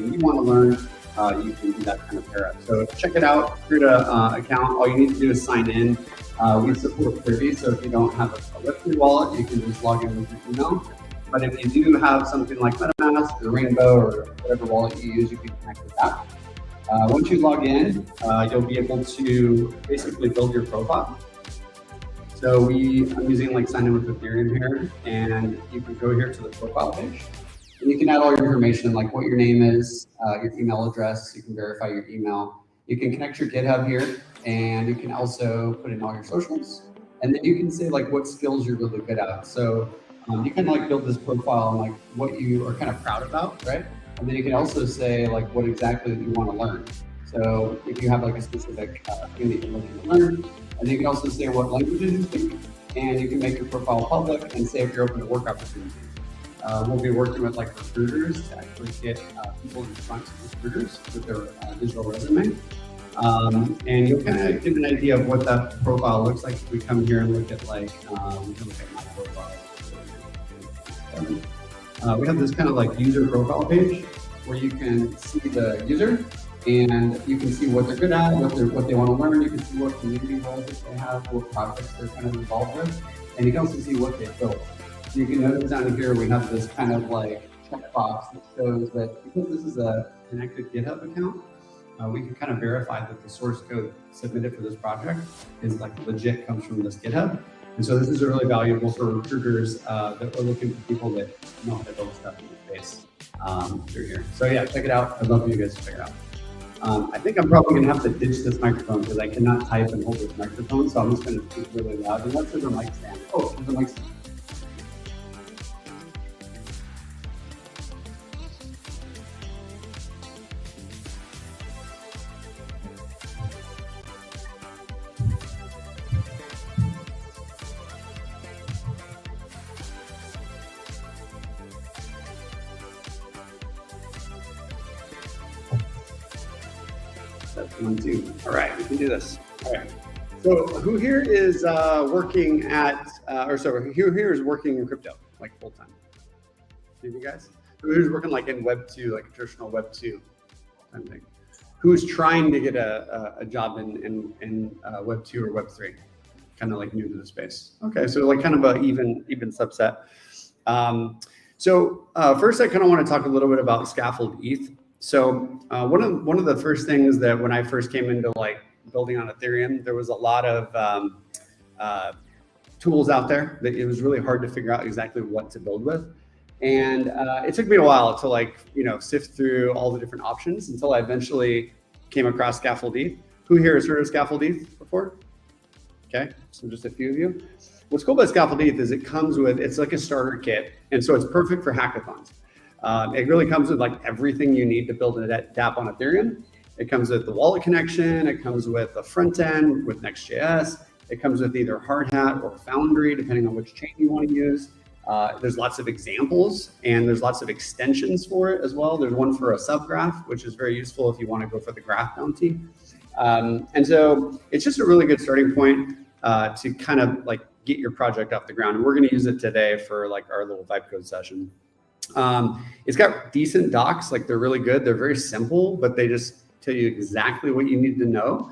something you want to learn, you can do that kind of pair up. So check it out, create an account. All you need to do is sign in. We support Privy, so if you don't have a Web3 wallet, you can just log in with your email. But if you do have something like MetaMask or Rainbow or whatever wallet you use, you can connect with that. Once you log in, you'll be able to basically build your profile. So I'm using like sign in with Ethereum here, and you can go here to the profile page. And you can add all your information, like what your name is, your email address. You can verify your email. You can connect your GitHub here, and you can also put in all your socials. And then you can say like what skills you're really good at. So you can like build this profile on like what you are kind of proud about, right? And then you can also say like what exactly you want to learn. So if you have like a specific thing that you're looking to learn, and you can also say what languages you speak, and you can make your profile public and say if you're open to work opportunities. We'll be working with like recruiters to actually get people in front of recruiters with their digital resume. And you'll kind of get an idea of what that profile looks like if we come here and look at like, we can look at my profile. We have this kind of like user profile page where you can see the user and you can see what they're good at, what they want to learn. You can see what community roles that they have, what projects they're kind of involved with, and you can also see what they built. So you can notice down here we have this kind of like checkbox that shows that because this is a connected GitHub account, we can kind of verify that the source code submitted for this project is like legit, comes from this GitHub. And so this is really valuable for recruiters that are looking for people that know how to build stuff in the space through here. So yeah, check it out. I'd love for you guys to check it out. I think I'm probably gonna have to ditch this microphone because I cannot type and hold this microphone. So I'm just gonna speak really loud. Unless there's a mic stand. Oh, there's a mic stand. That's 1, 2. All right, we can do this. All right. So who here is working at, who here is working in crypto, like full time? Any of you guys? Who's working like in Web 2, like a traditional Web 2 kind of thing? Who's trying to get a job in Web 2 or Web 3? Kind of like new to the space. Okay, so like kind of a even subset. First, I kind of want to talk a little bit about Scaffold ETH. So one of the first things that when I first came into like building on Ethereum, there was a lot of tools out there that it was really hard to figure out exactly what to build with. And it took me a while to like, sift through all the different options until I eventually came across Scaffold ETH. Who here has heard of Scaffold ETH before? Okay, so just a few of you. What's cool about Scaffold ETH is it comes with, it's like a starter kit. And so it's perfect for hackathons. It really comes with like everything you need to build a dApp on Ethereum. It comes with the wallet connection. It comes with the front end with Next.js. It comes with either Hardhat or Foundry, depending on which chain you want to use. There's lots of examples and there's lots of extensions for it as well. There's one for a subgraph, which is very useful if you want to go for the graph bounty. And so it's just a really good starting point to kind of like get your project off the ground. And we're going to use it today for like our little vibe code session. It's got decent docs, like they're really good. They're very simple, but they just tell you exactly what you need to know.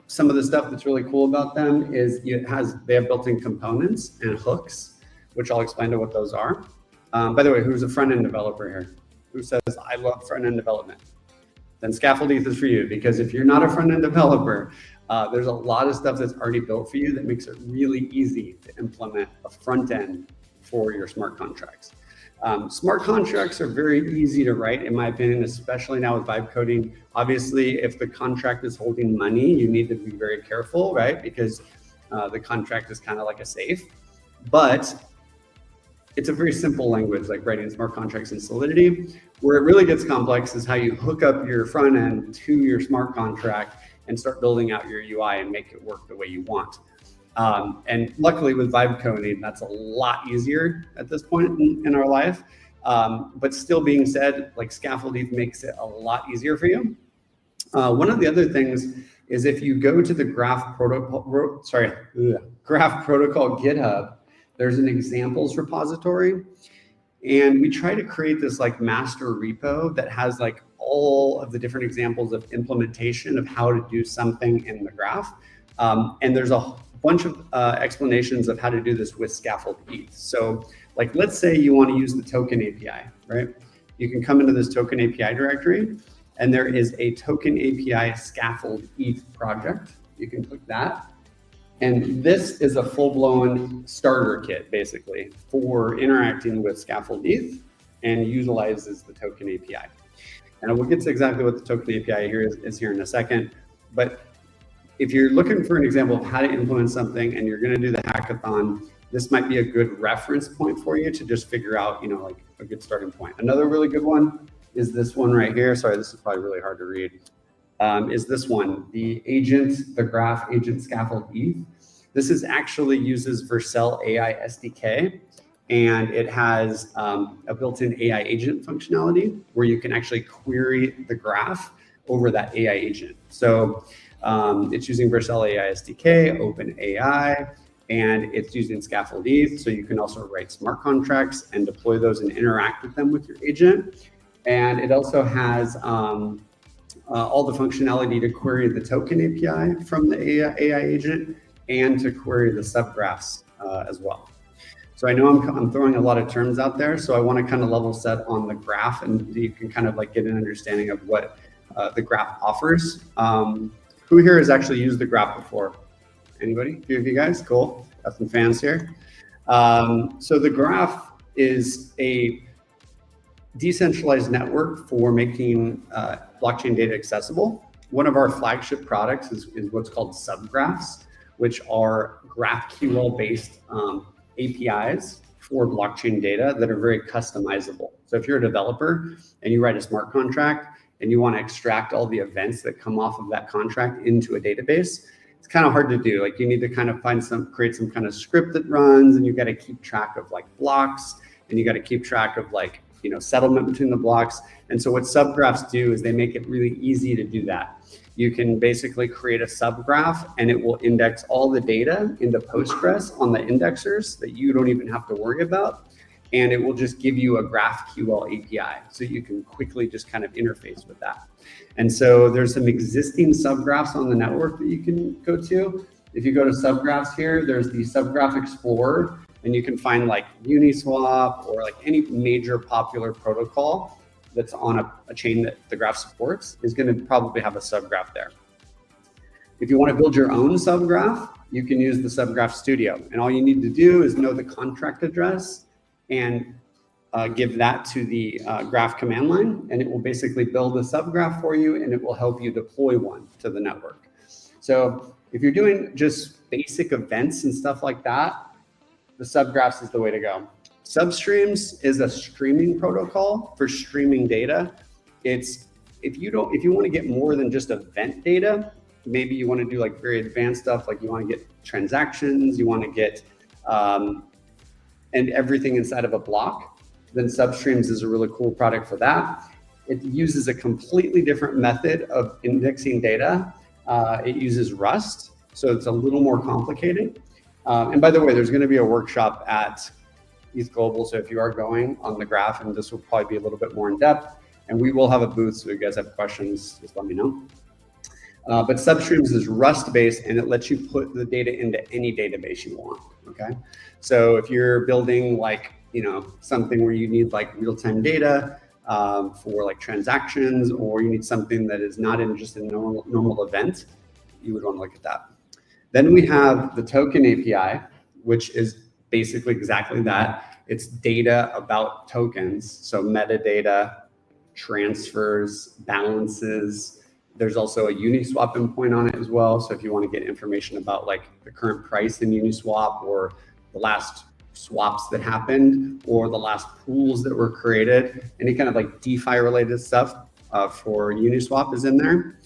Some of the stuff that's really cool about them is they have built-in components and hooks, which I'll explain to what those are. By the way, who's a front-end developer here? Who says, I love front-end development? Then Scaffold ETH is for you, because if you're not a front-end developer, there's a lot of stuff that's already built for you that makes it really easy to implement a front-end for your smart contracts. Smart contracts are very easy to write, in my opinion, especially now with vibe coding. Obviously, if the contract is holding money, you need to be very careful, right? Because the contract is kind of like a safe. But it's a very simple language, like writing smart contracts in Solidity. Where it really gets complex is how you hook up your front end to your smart contract and start building out your UI and make it work the way you want. And luckily with vibe coding, that's a lot easier at this point in our life. But still being said, like Scaffold ETH makes it a lot easier for you. One of the other things is if you go to the Graph Protocol GitHub, there's an examples repository. And we try to create this like master repo that has like all of the different examples of implementation of how to do something in the graph. And there's a bunch of explanations of how to do this with Scaffold ETH. So like, let's say you want to use the token API, right? You can come into this token API directory, and there is a token API Scaffold ETH project. You can click that. And this is a full-blown starter kit, basically, for interacting with Scaffold ETH and utilizes the token API. And we'll get to exactly what the token API here is here in a second. But if you're looking for an example of how to implement something and you're going to do the hackathon, this might be a good reference point for you to just figure out, you know, like a good starting point. Another really good one is this one right here. Sorry, this is probably really hard to read. Is this one, the graph agent Scaffold ETH. This is actually uses Vercel AI SDK, and it has a built-in AI agent functionality where you can actually query the graph over that AI agent. So it's using Vercel AI SDK, OpenAI, and it's using Scaffold ETH. So you can also write smart contracts and deploy those and interact with them with your agent. And it also has all the functionality to query the token API from the AI agent and to query the subgraphs as well. So I know I'm throwing a lot of terms out there, so I want to kind of level set on the graph, and you can kind of like get an understanding of what the graph offers. Who here has actually used the graph before? Anybody? A few of you guys? Cool. Got some fans here. So the graph is a decentralized network for making blockchain data accessible. One of our flagship products is what's called subgraphs, which are GraphQL-based APIs for blockchain data that are very customizable. So if you're a developer and you write a smart contract and you want to extract all the events that come off of that contract into a database, it's kind of hard to do. Like, you need to kind of create some kind of script that runs, and you got to keep track of like blocks, and you got to keep track of like, you know, settlement between the blocks. And so what subgraphs do is they make it really easy to do that. You can basically create a subgraph, and it will index all the data into Postgres on the indexers that you don't even have to worry about. And it will just give you a GraphQL API, so you can quickly just kind of interface with that. And so there's some existing subgraphs on the network that you can go to. If you go to subgraphs here, there's the Subgraph Explorer, and you can find like Uniswap or like any major popular protocol that's on a chain that the graph supports is going to probably have a subgraph there. If you want to build your own subgraph, you can use the Subgraph Studio. And all you need to do is know the contract address and give that to the graph command line, and it will basically build a subgraph for you, and it will help you deploy one to the network. So if you're doing just basic events and stuff like that, the subgraphs is the way to go. Substreams is a streaming protocol for streaming data. It's if you want to get more than just event data, maybe you want to do like very advanced stuff, like you want to get transactions, you want to get and everything inside of a block, then Substreams is a really cool product for that. It uses a completely different method of indexing data. It uses Rust, so it's a little more complicated. And by the way, there's going to be a workshop at ETHGlobal, so if you are going on the graph, and this will probably be a little bit more in depth, and we will have a booth, so if you guys have questions, just let me know. But Substreams is Rust-based, and it lets you put the data into any database you want, okay? So if you're building like, you know, something where you need like real-time data for like transactions, or you need something that is not in just a normal event, you would want to look at that. Then we have the token API, which is basically exactly that. It's data about tokens, so metadata, transfers, balances. There's also a Uniswap endpoint on it as well. So if you want to get information about like the current price in Uniswap, or the last swaps that happened, or the last pools that were created, any kind of like DeFi related stuff for Uniswap is in there.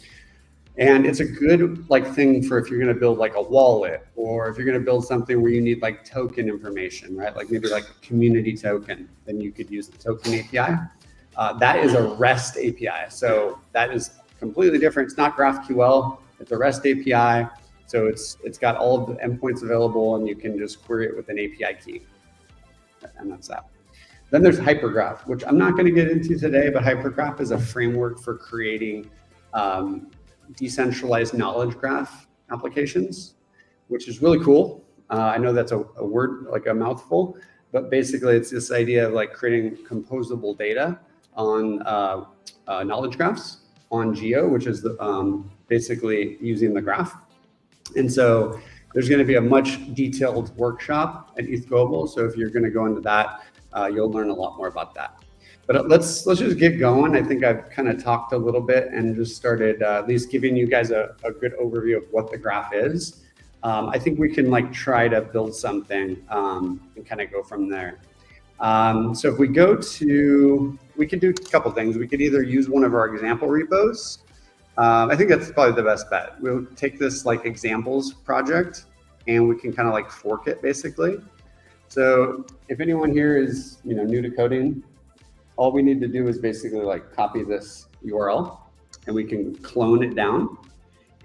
And it's a good like thing for if you're going to build like a wallet, or if you're going to build something where you need like token information, right? Like maybe like a community token, then you could use the token API. That is a REST API. So that is completely different. It's not GraphQL, it's a REST API. So it's got all of the endpoints available, and you can just query it with an API key. And that's that. Then there's Hypergraph, which I'm not going to get into today, but Hypergraph is a framework for creating decentralized knowledge graph applications, which is really cool. I know that's a word, like a mouthful, but basically it's this idea of like creating composable data on knowledge graphs on Geo, which is basically using the graph. And so there's going to be a much detailed workshop at ETHGlobal. So if you're going to go into that, you'll learn a lot more about that. But let's just get going. I think I've kind of talked a little bit and just started at least giving you guys a good overview of what the graph is. I think we can like try to build something and kind of go from there. So if we go to, we could do a couple things. We could either use one of our example repos. I think that's probably the best bet. We'll take this like examples project and we can kind of like fork it basically. So if anyone here is new to coding, all we need to do is basically like copy this URL and we can clone it down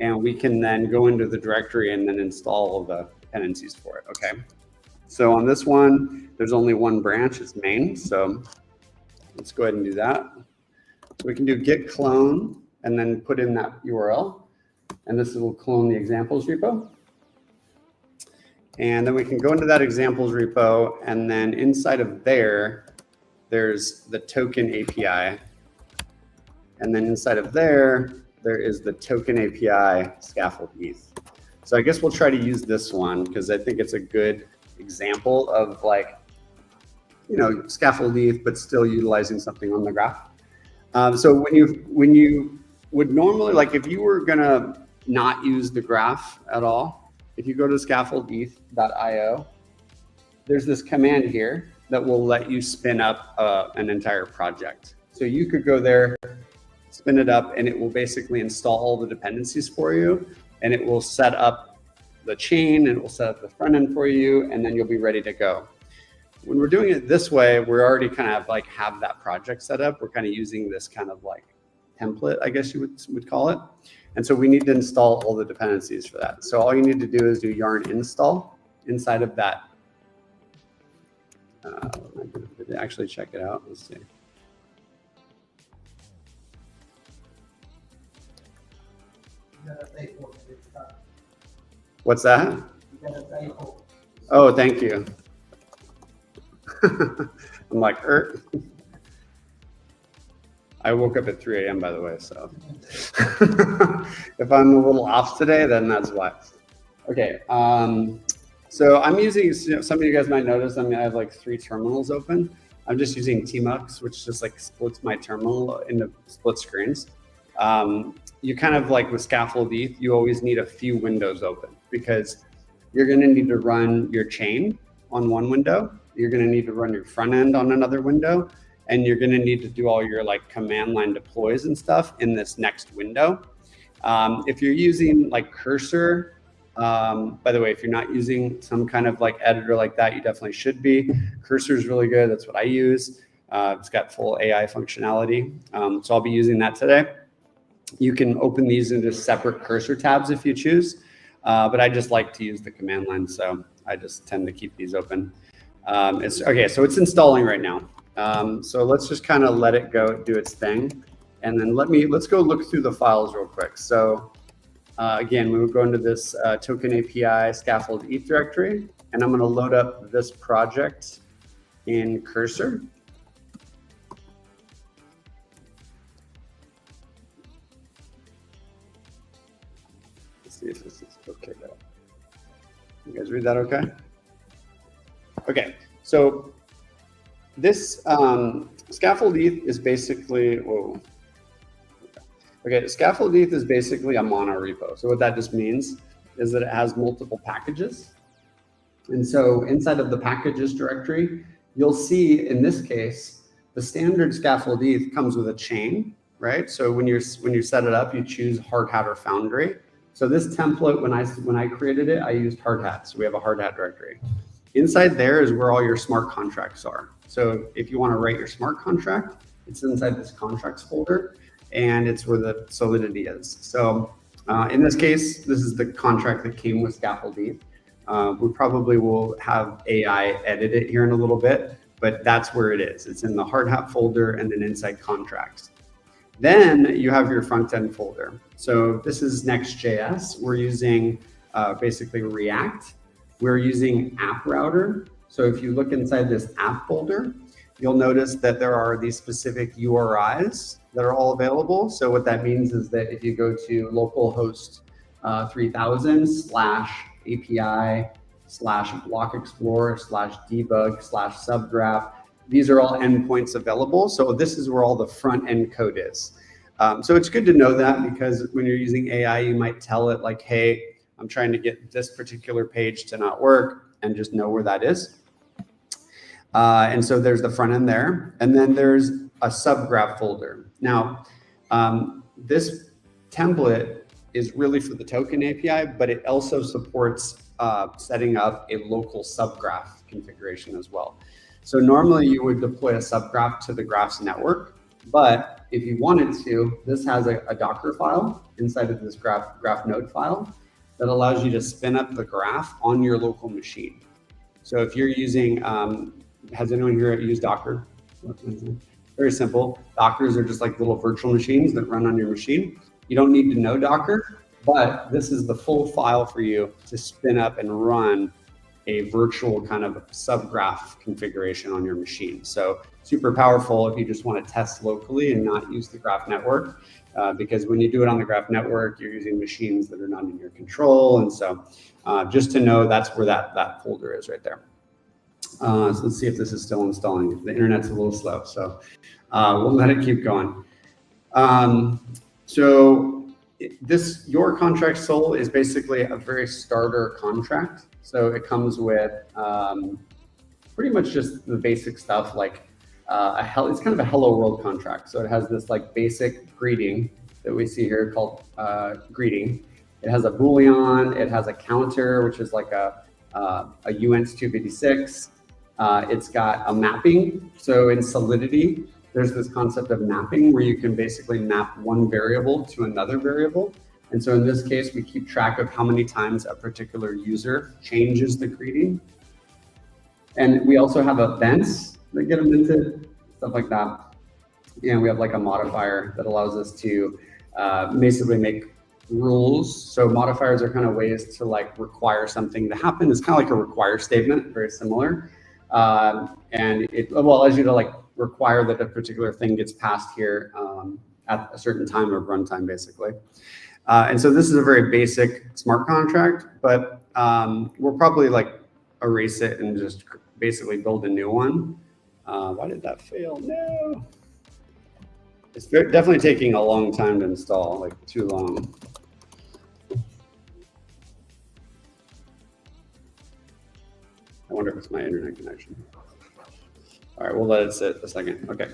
and we can then go into the directory and then install all the dependencies for it, okay? So on this one, there's only one branch, it's main. So let's go ahead and do that. So we can do git clone and then put in that URL. And this will clone the examples repo. And then we can go into that examples repo and then inside of there's the token API. And then inside of there is the token API scaffold ETH. So I guess we'll try to use this one because I think it's a good example of like, scaffold ETH, but still utilizing something on the graph. So when you would normally, like if you were gonna not use the graph at all, if you go to scaffoldeth.io, there's this command here that will let you spin up an entire project. So you could go there, spin it up, and it will basically install all the dependencies for you, and it will set up the chain, and it will set up the front end for you, and then you'll be ready to go. When we're doing it this way, we're already kind of like have that project set up. We're kind of using this kind of like template, I guess you would call it. And so we need to install all the dependencies for that. So all you need to do is do yarn install inside of that. Did I actually check it out? Let's see. What's that? Oh, thank you. I'm like, I woke up at 3 a.m. by the way, so if I'm a little off today, then that's why. Okay, so I'm using, some of you guys might notice, I have like 3 terminals open. I'm just using tmux, which just like splits my terminal into split screens. You kind of like with scaffold ETH, you always need a few windows open because you're gonna need to run your chain on one window. You're gonna need to run your front end on another window, and you're gonna need to do all your like command line deploys and stuff in this next window. If you're using like Cursor, by the way, if you're not using some kind of like editor like that, you definitely should be. Cursor is really good, that's what I use. It's got full AI functionality. So I'll be using that today. You can open these into separate cursor tabs if you choose, but I just like to use the command line, so I just tend to keep these open. It's okay, so it's installing right now. So let's just kind of let it go do its thing, and then let's go look through the files real quick. So again, we will go into this token API scaffold ETH directory, and I'm going to load up this project in Cursor. Let's see if this is okay. You guys read that okay? Okay, so this scaffold ETH is basically, okay, scaffold ETH is basically a mono repo. So what that just means is that it has multiple packages. And so inside of the packages directory, you'll see in this case, the standard scaffold ETH comes with a chain, right? So when you set it up, you choose Hard Hat or Foundry. So this template, when I created it, I used Hard Hat. So we have a Hard Hat directory. Inside there is where all your smart contracts are. So if you want to write your smart contract, it's inside this contracts folder, and it's where the Solidity is. So in this case, this is the contract that came with scaffold ETH. We probably will have AI edit it here in a little bit, but that's where it is. It's in the hard hat folder and then inside contracts. Then you have your front end folder. So this is Next.js. We're using basically React. We're using App Router. So if you look inside this app folder, you'll notice that there are these specific URIs that are all available. So what that means is that if you go to localhost 3000/API/block explorer/debug/subgraph, these are all endpoints available. So this is where all the front end code is. So it's good to know that, because when you're using AI, you might tell it like, hey, I'm trying to get this particular page to not work, and just know where that is. And so there's the front end there. And then there's a subgraph folder. Now, this template is really for the token API, but it also supports setting up a local subgraph configuration as well. So normally you would deploy a subgraph to the graphs network, but if you wanted to, this has a Docker file inside of this graph node file that allows you to spin up the graph on your local machine. So if you're using, has anyone here used Docker? Very simple. Dockers are just like little virtual machines that run on your machine. You don't need to know Docker, but this is the full file for you to spin up and run a virtual kind of subgraph configuration on your machine. So super powerful if you just want to test locally and not use the graph network, because when you do it on the graph network, you're using machines that are not in your control. And so just to know, that's where that folder is right there. So let's see if this is still installing. The internet's a little slow, so we'll let it keep going. So your contract soul is basically a very starter contract. So it comes with pretty much just the basic stuff, like it's kind of a hello world contract. So it has this like basic greeting that we see here called greeting. It has a Boolean, it has a counter, which is like a uint 256. It's got a mapping. So in Solidity, there's this concept of mapping where you can basically map one variable to another variable. And so in this case, we keep track of how many times a particular user changes the greeting. And we also have events that get minted, stuff like that. And we have like a modifier that allows us to basically make rules. So modifiers are kind of ways to like require something to happen. It's kind of like a require statement, very similar. And it allows you to like require that a particular thing gets passed here at a certain time of runtime, basically. And so this is a very basic smart contract, but we'll probably like erase it and just basically build a new one. Why did that fail? No. It's definitely taking a long time to install, like too long. I wonder if it's my internet connection. All right, we'll let it sit a second. Okay.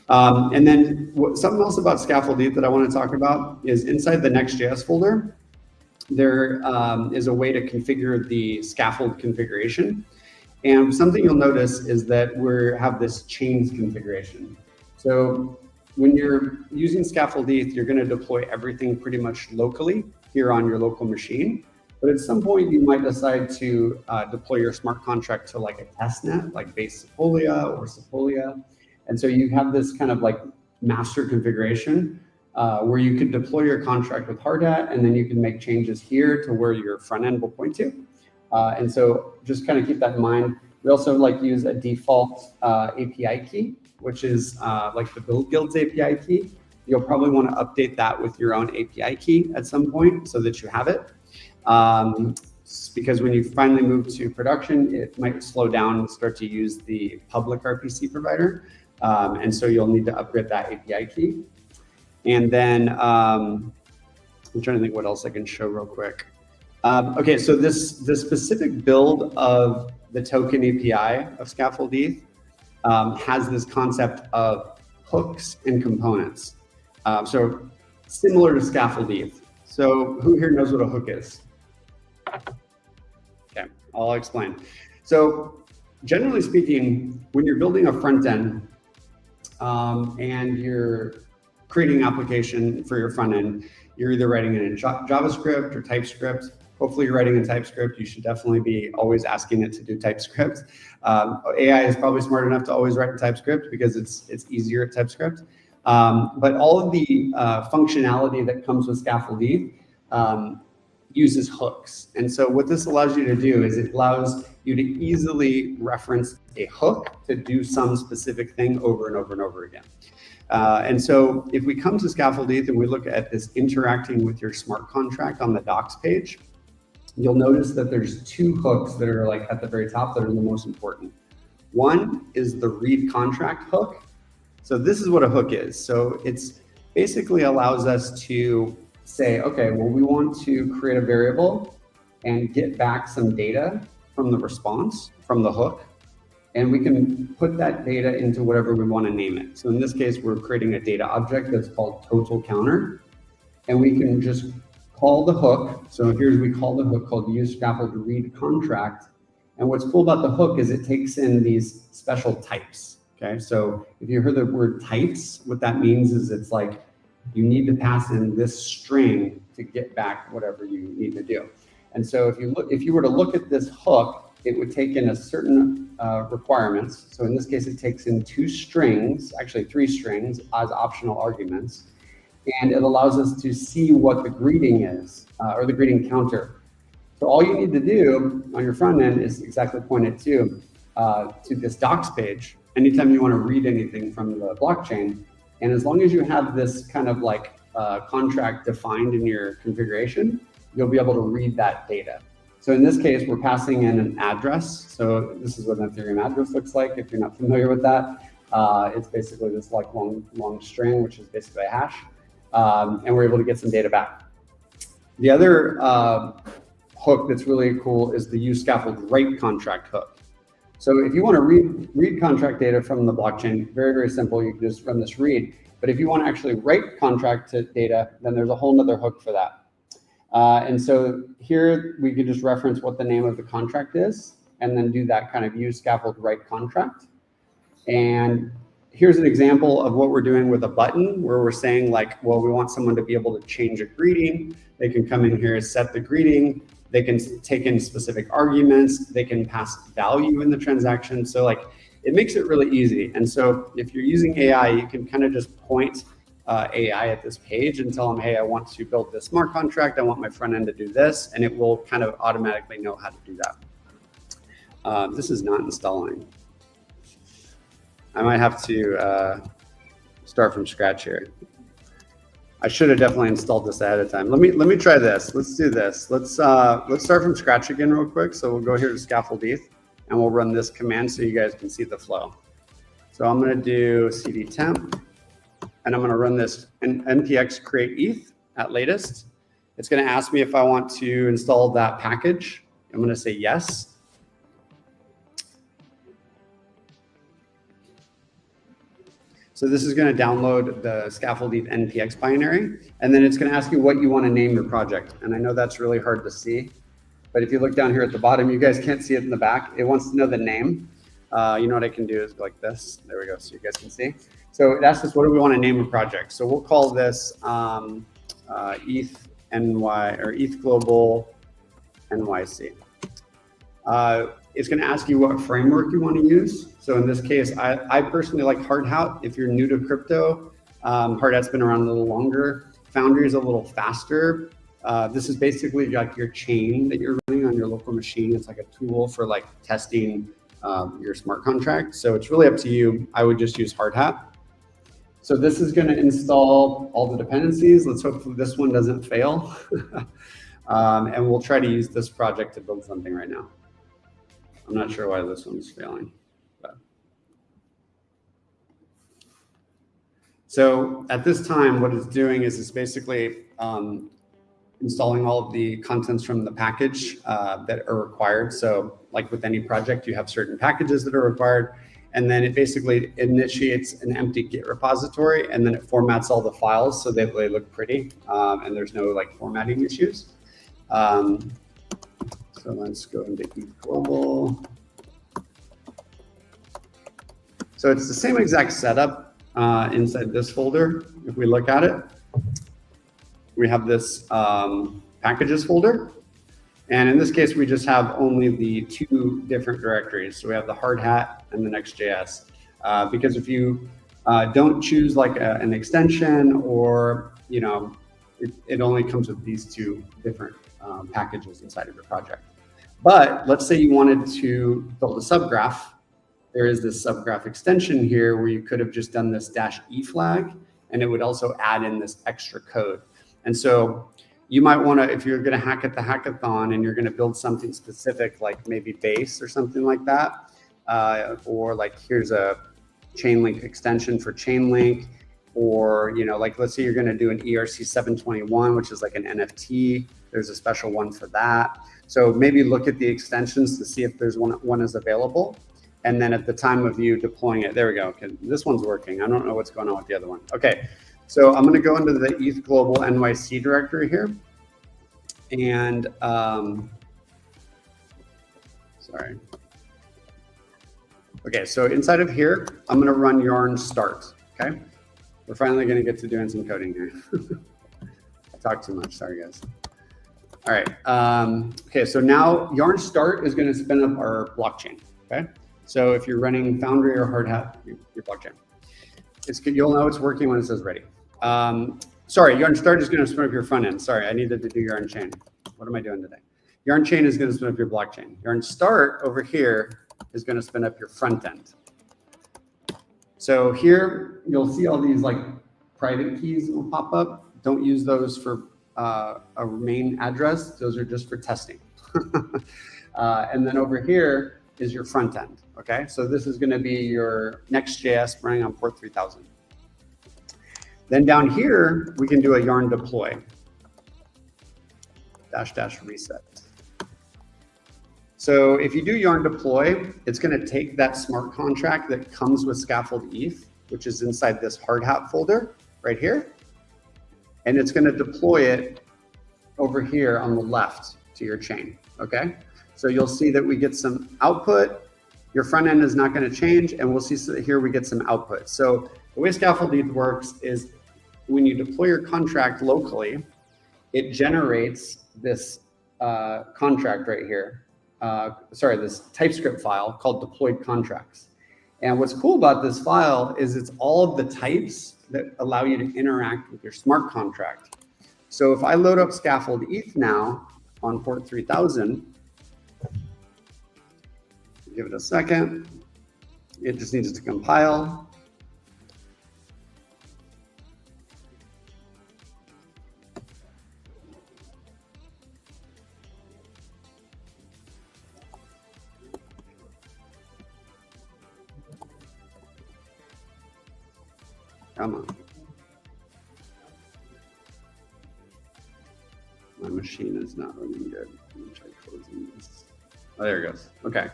And then something else about Scaffold ETH that I want to talk about is inside the Next.js folder, there is a way to configure the scaffold configuration. And something you'll notice is that we have this chains configuration. So when you're using Scaffold ETH, you're going to deploy everything pretty much locally here on your local machine. But at some point, you might decide to deploy your smart contract to like a test net, like base Sepolia or Sepolia. And so you have this kind of like master configuration where you could deploy your contract with Hardhat, and then you can make changes here to where your front end will point to. And so just kind of keep that in mind. We also like use a default API key, which is like the Build Guilds API key. You'll probably want to update that with your own API key at some point so that you have it. Because when you finally move to production, it might slow down and start to use the public RPC provider. And so you'll need to upgrade that API key. And then I'm trying to think what else I can show real quick. Okay, so the specific build of the token API of Scaffold ETH has this concept of hooks and components. So similar to Scaffold ETH. So who here knows what a hook is? Okay, I'll explain. So generally speaking, when you're building a front end and you're creating an application for your front end, you're either writing it in JavaScript or TypeScript. Hopefully you're writing in TypeScript. You should definitely be always asking it to do TypeScript. AI is probably smart enough to always write in TypeScript because it's easier at TypeScript. But all of the functionality that comes with Scaffold ETH uses hooks. And so what this allows you to do is it allows you to easily reference a hook to do some specific thing over and over and over again. And so if we come to Scaffold ETH and we look at this interacting with your smart contract on the docs page, you'll notice that there's two hooks that are like at the very top that are the most important. One is the read contract hook. So this is what a hook is. So it's basically allows us to say, okay, well, we want to create a variable and get back some data from the response, from the hook, and we can put that data into whatever we want to name it. So in this case, we're creating a data object that's called total counter, and we can just call the hook. So here's, we call the hook called use scaffold read contract. And what's cool about the hook is it takes in these special types. Okay, so if you heard the word types, what that means is it's like you need to pass in this string to get back whatever you need to do. And so if you were to look at this hook, it would take in a certain requirements. So in this case, it takes in 2 strings, actually 3 strings as optional arguments. And it allows us to see what the greeting is, or the greeting counter. So all you need to do on your front end is exactly point it to this docs page anytime you want to read anything from the blockchain. And as long as you have this kind of like contract defined in your configuration, you'll be able to read that data. So in this case, we're passing in an address. So this is what an Ethereum address looks like. If you're not familiar with that, it's basically this like long string, which is basically a hash. And we're able to get some data back. The other hook that's really cool is the use scaffold write contract hook. So if you want to read contract data from the blockchain, very, very simple. You can just run this read. But if you want to actually write contract data, then there's a whole nother hook for that. And so here we can just reference what the name of the contract is, and then do that kind of use scaffold write contract. And here's an example of what we're doing with a button where we're saying like, well, we want someone to be able to change a greeting. They can come in here and set the greeting. They can take in specific arguments. They can pass value in the transaction. So like, it makes it really easy. And so if you're using AI, you can kind of just point AI at this page and tell them, hey, I want to build this smart contract. I want my front end to do this. And it will kind of automatically know how to do that. This is not installing. I might have to start from scratch here. I should have definitely installed this ahead of time. Let me try this. Let's do this. Let's start from scratch again real quick. So we'll go here to Scaffold ETH and we'll run this command so you guys can see the flow. So I'm going to do cd temp and I'm going to run this npx create ETH at latest. It's going to ask me if I want to install that package. I'm going to say yes. So this is going to download the Scaffold ETH npx binary, and then it's going to ask you what you want to name your project. And I know that's really hard to see, but if you look down here at the bottom, you guys can't see it in the back. It wants to know the name. You know what I can do is go like this. There we go, so you guys can see. So it asks us, what do we want to name a project? So we'll call this ETHNY or ETHGlobal NYC. It's going to ask you what framework you want to use. So in this case, I personally like Hardhat. If you're new to crypto, Hardhat's been around a little longer. Foundry is a little faster. This is basically like your chain that you're running on your local machine. It's like a tool for like testing your smart contract. So it's really up to you. I would just use Hardhat. So this is going to install all the dependencies. Let's hope this one doesn't fail. And we'll try to use this project to build something right now. I'm not sure why this one's failing. But. So at this time, what it's doing is it's basically installing all of the contents from the package that are required. So like with any project, you have certain packages that are required. And then it basically initiates an empty Git repository, and then it formats all the files so that they look pretty and there's no like formatting issues. So let's go into ETHGlobal. So it's the same exact setup inside this folder. If we look at it, we have this packages folder. And in this case, we just have only the two different directories. So we have the hard hat and the Next.js. Because if you don't choose like an extension, or it only comes with these two different packages inside of your project. But let's say you wanted to build a subgraph. There is this subgraph extension here where you could have just done this -e flag, and it would also add in this extra code. And so you might want to, if you're going to hack at the hackathon and you're going to build something specific, like maybe base or something like that, or like here's a Chainlink extension for Chainlink, or like let's say you're going to do an ERC 721, which is like an NFT. There's a special one for that. So maybe look at the extensions to see if there's one is available. And then at the time of you deploying it, there we go. Okay, this one's working. I don't know what's going on with the other one. Okay, so I'm going to go into the ETHGlobal NYC directory here. And sorry. Okay, so inside of here, I'm going to run yarn start. Okay, we're finally going to get to doing some coding here. I talked too much. Sorry, guys. All right. Okay, so now yarn start is going to spin up our blockchain. Okay. So if you're running Foundry or Hard Hat, your blockchain, you'll know it's working when it says ready. Sorry, yarn start is going to spin up your front end. Sorry, I needed to do yarn chain. What am I doing today? Yarn chain is going to spin up your blockchain. Yarn start over here is going to spin up your front end. So here you'll see all these like private keys will pop up. Don't use those for a main address. Those are just for testing. And then over here is your front end. Okay, so this is going to be your Next.js running on port 3000. Then down here, we can do a yarn deploy, -- reset. So if you do yarn deploy, it's going to take that smart contract that comes with Scaffold ETH, which is inside this hard hat folder right here. And it's going to deploy it over here on the left to your chain. Okay, so you'll see that we get some output. Your front end is not going to change, and we'll see here we get some output. So the way Scaffold ETH works is when you deploy your contract locally, it generates this contract right here. This TypeScript file called deployed contracts. And what's cool about this file is it's all of the types that allow you to interact with your smart contract. So if I load up Scaffold ETH now on port 3000, give it a second. It just needs to compile. Come on. My machine is not running good. Let me try closing this. Oh, there it goes. Okay.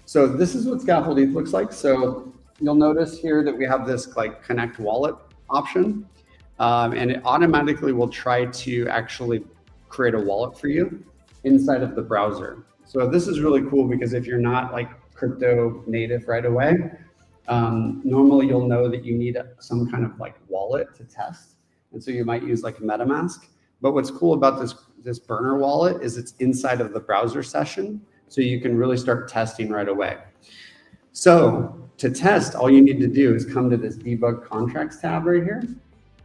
So this is what Scaffold ETH looks like. So you'll notice here that we have this like connect wallet option, and it automatically will try to actually create a wallet for you inside of the browser. So this is really cool because if you're not like crypto native right away, normally you'll know that you need some kind of like wallet to test. And so you might use like MetaMask. But what's cool about this burner wallet is it's inside of the browser session. So you can really start testing right away. So to test, all you need to do is come to this debug contracts tab right here,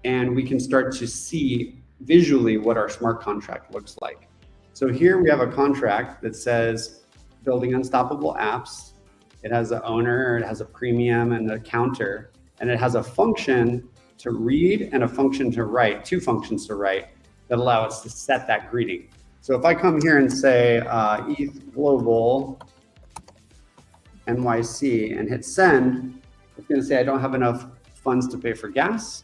and we can start to see visually what our smart contract looks like. So here we have a contract that says building unstoppable apps. It has an owner, it has a premium and a counter, and it has a function to read and a function to write, two functions to write that allow us to set that greeting. So if I come here and say ETHGlobal NYC and hit send, it's going to say I don't have enough funds to pay for gas.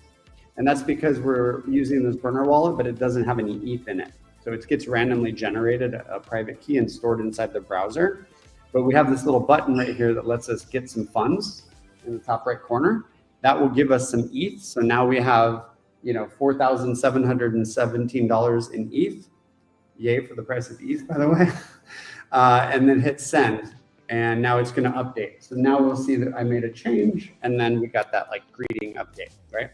And that's because we're using this burner wallet, but it doesn't have any ETH in it. So it gets randomly generated a private key and stored inside the browser. But we have this little button right here that lets us get some funds in the top right corner. That will give us some ETH. So now we have, $4,717 in ETH. Yay for the price of ETH, by the way. And then hit send. And now it's going to update. So now we'll see that I made a change. And then we got that like greeting update, right?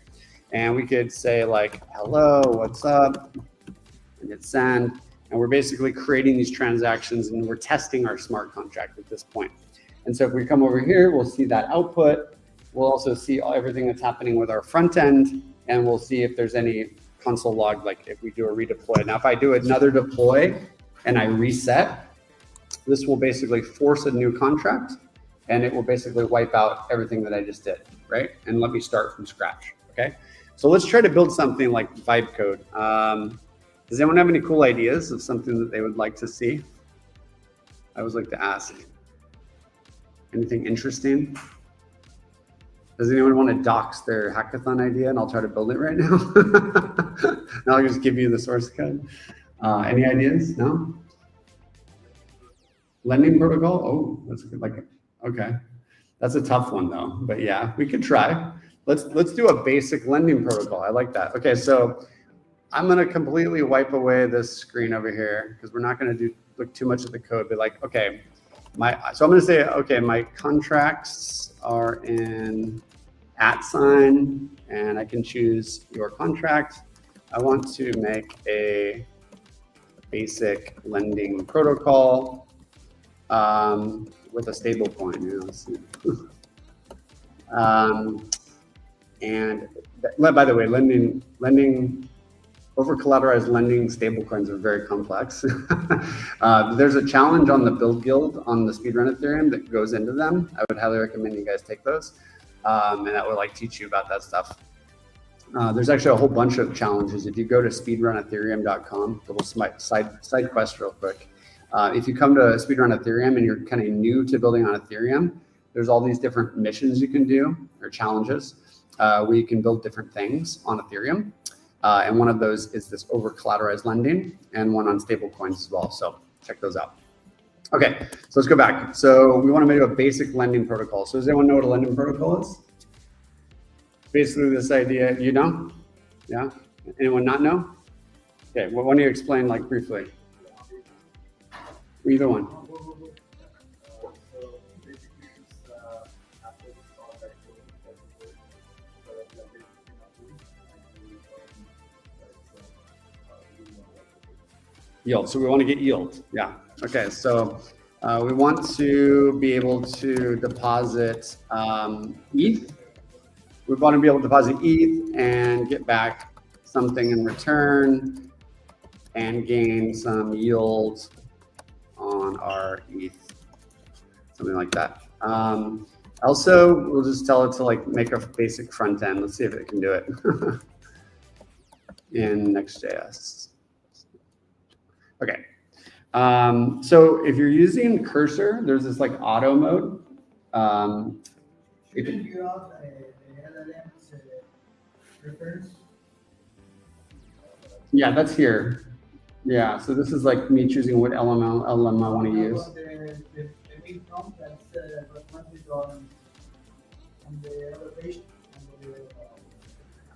And we could say like, hello, what's up? And hit send. And we're basically creating these transactions and we're testing our smart contract at this point. And so if we come over here, we'll see that output. We'll also see everything that's happening with our front end, and we'll see if there's any console log, like if we do a redeploy. Now, if I do another deploy and I reset, this will basically force a new contract, and it will basically wipe out everything that I just did, right? And let me start from scratch, okay? So let's try to build something like vibe code. Does anyone have any cool ideas of something that they would like to see? I always like to ask. Anything interesting? Does anyone want to dox their hackathon idea and I'll try to build it right now? Now I'll just give you the source code. Any ideas? No? Lending protocol? Oh, that's good. Like, okay. That's a tough one though, but yeah, we could try. Let's do a basic lending protocol. I like that. Okay, so I'm gonna completely wipe away this screen over here because we're not gonna look too much at the code, but like, okay, so I'm gonna say, okay, my contracts are in @ and I can choose your contract. I want to make a basic lending protocol with a stable coin. You know, let's see. And by the way, over-collateralized lending stablecoins are very complex. There's a challenge on the Build Guild on the Speedrun Ethereum that goes into them. I would highly recommend you guys take those. And that will like teach you about that stuff. There's actually a whole bunch of challenges. If you go to speedrunethereum.com, a little side quest real quick. If you come to Speedrun Ethereum and you're kind of new to building on Ethereum, there's all these different missions you can do or challenges where you can build different things on Ethereum. And one of those is this over-collateralized lending and one on stable coins as well. So check those out. Okay, so let's go back. So we want to make a basic lending protocol. So does anyone know what a lending protocol is? Basically this idea, you know? Yeah? Anyone not know? Okay, well, why don't you explain like briefly? Either one. Yield. So we want to get yield. Yeah. Okay. So we want to be able to deposit ETH. We want to be able to deposit ETH and get back something in return and gain some yield on our ETH, something like that. Also, we'll just tell it to like make a basic front end. Let's see if it can do it in Next.js. Okay, so if you're using Cursor, there's this like auto mode. Yeah, that's here. Yeah, so this is like me choosing what LM I want to use.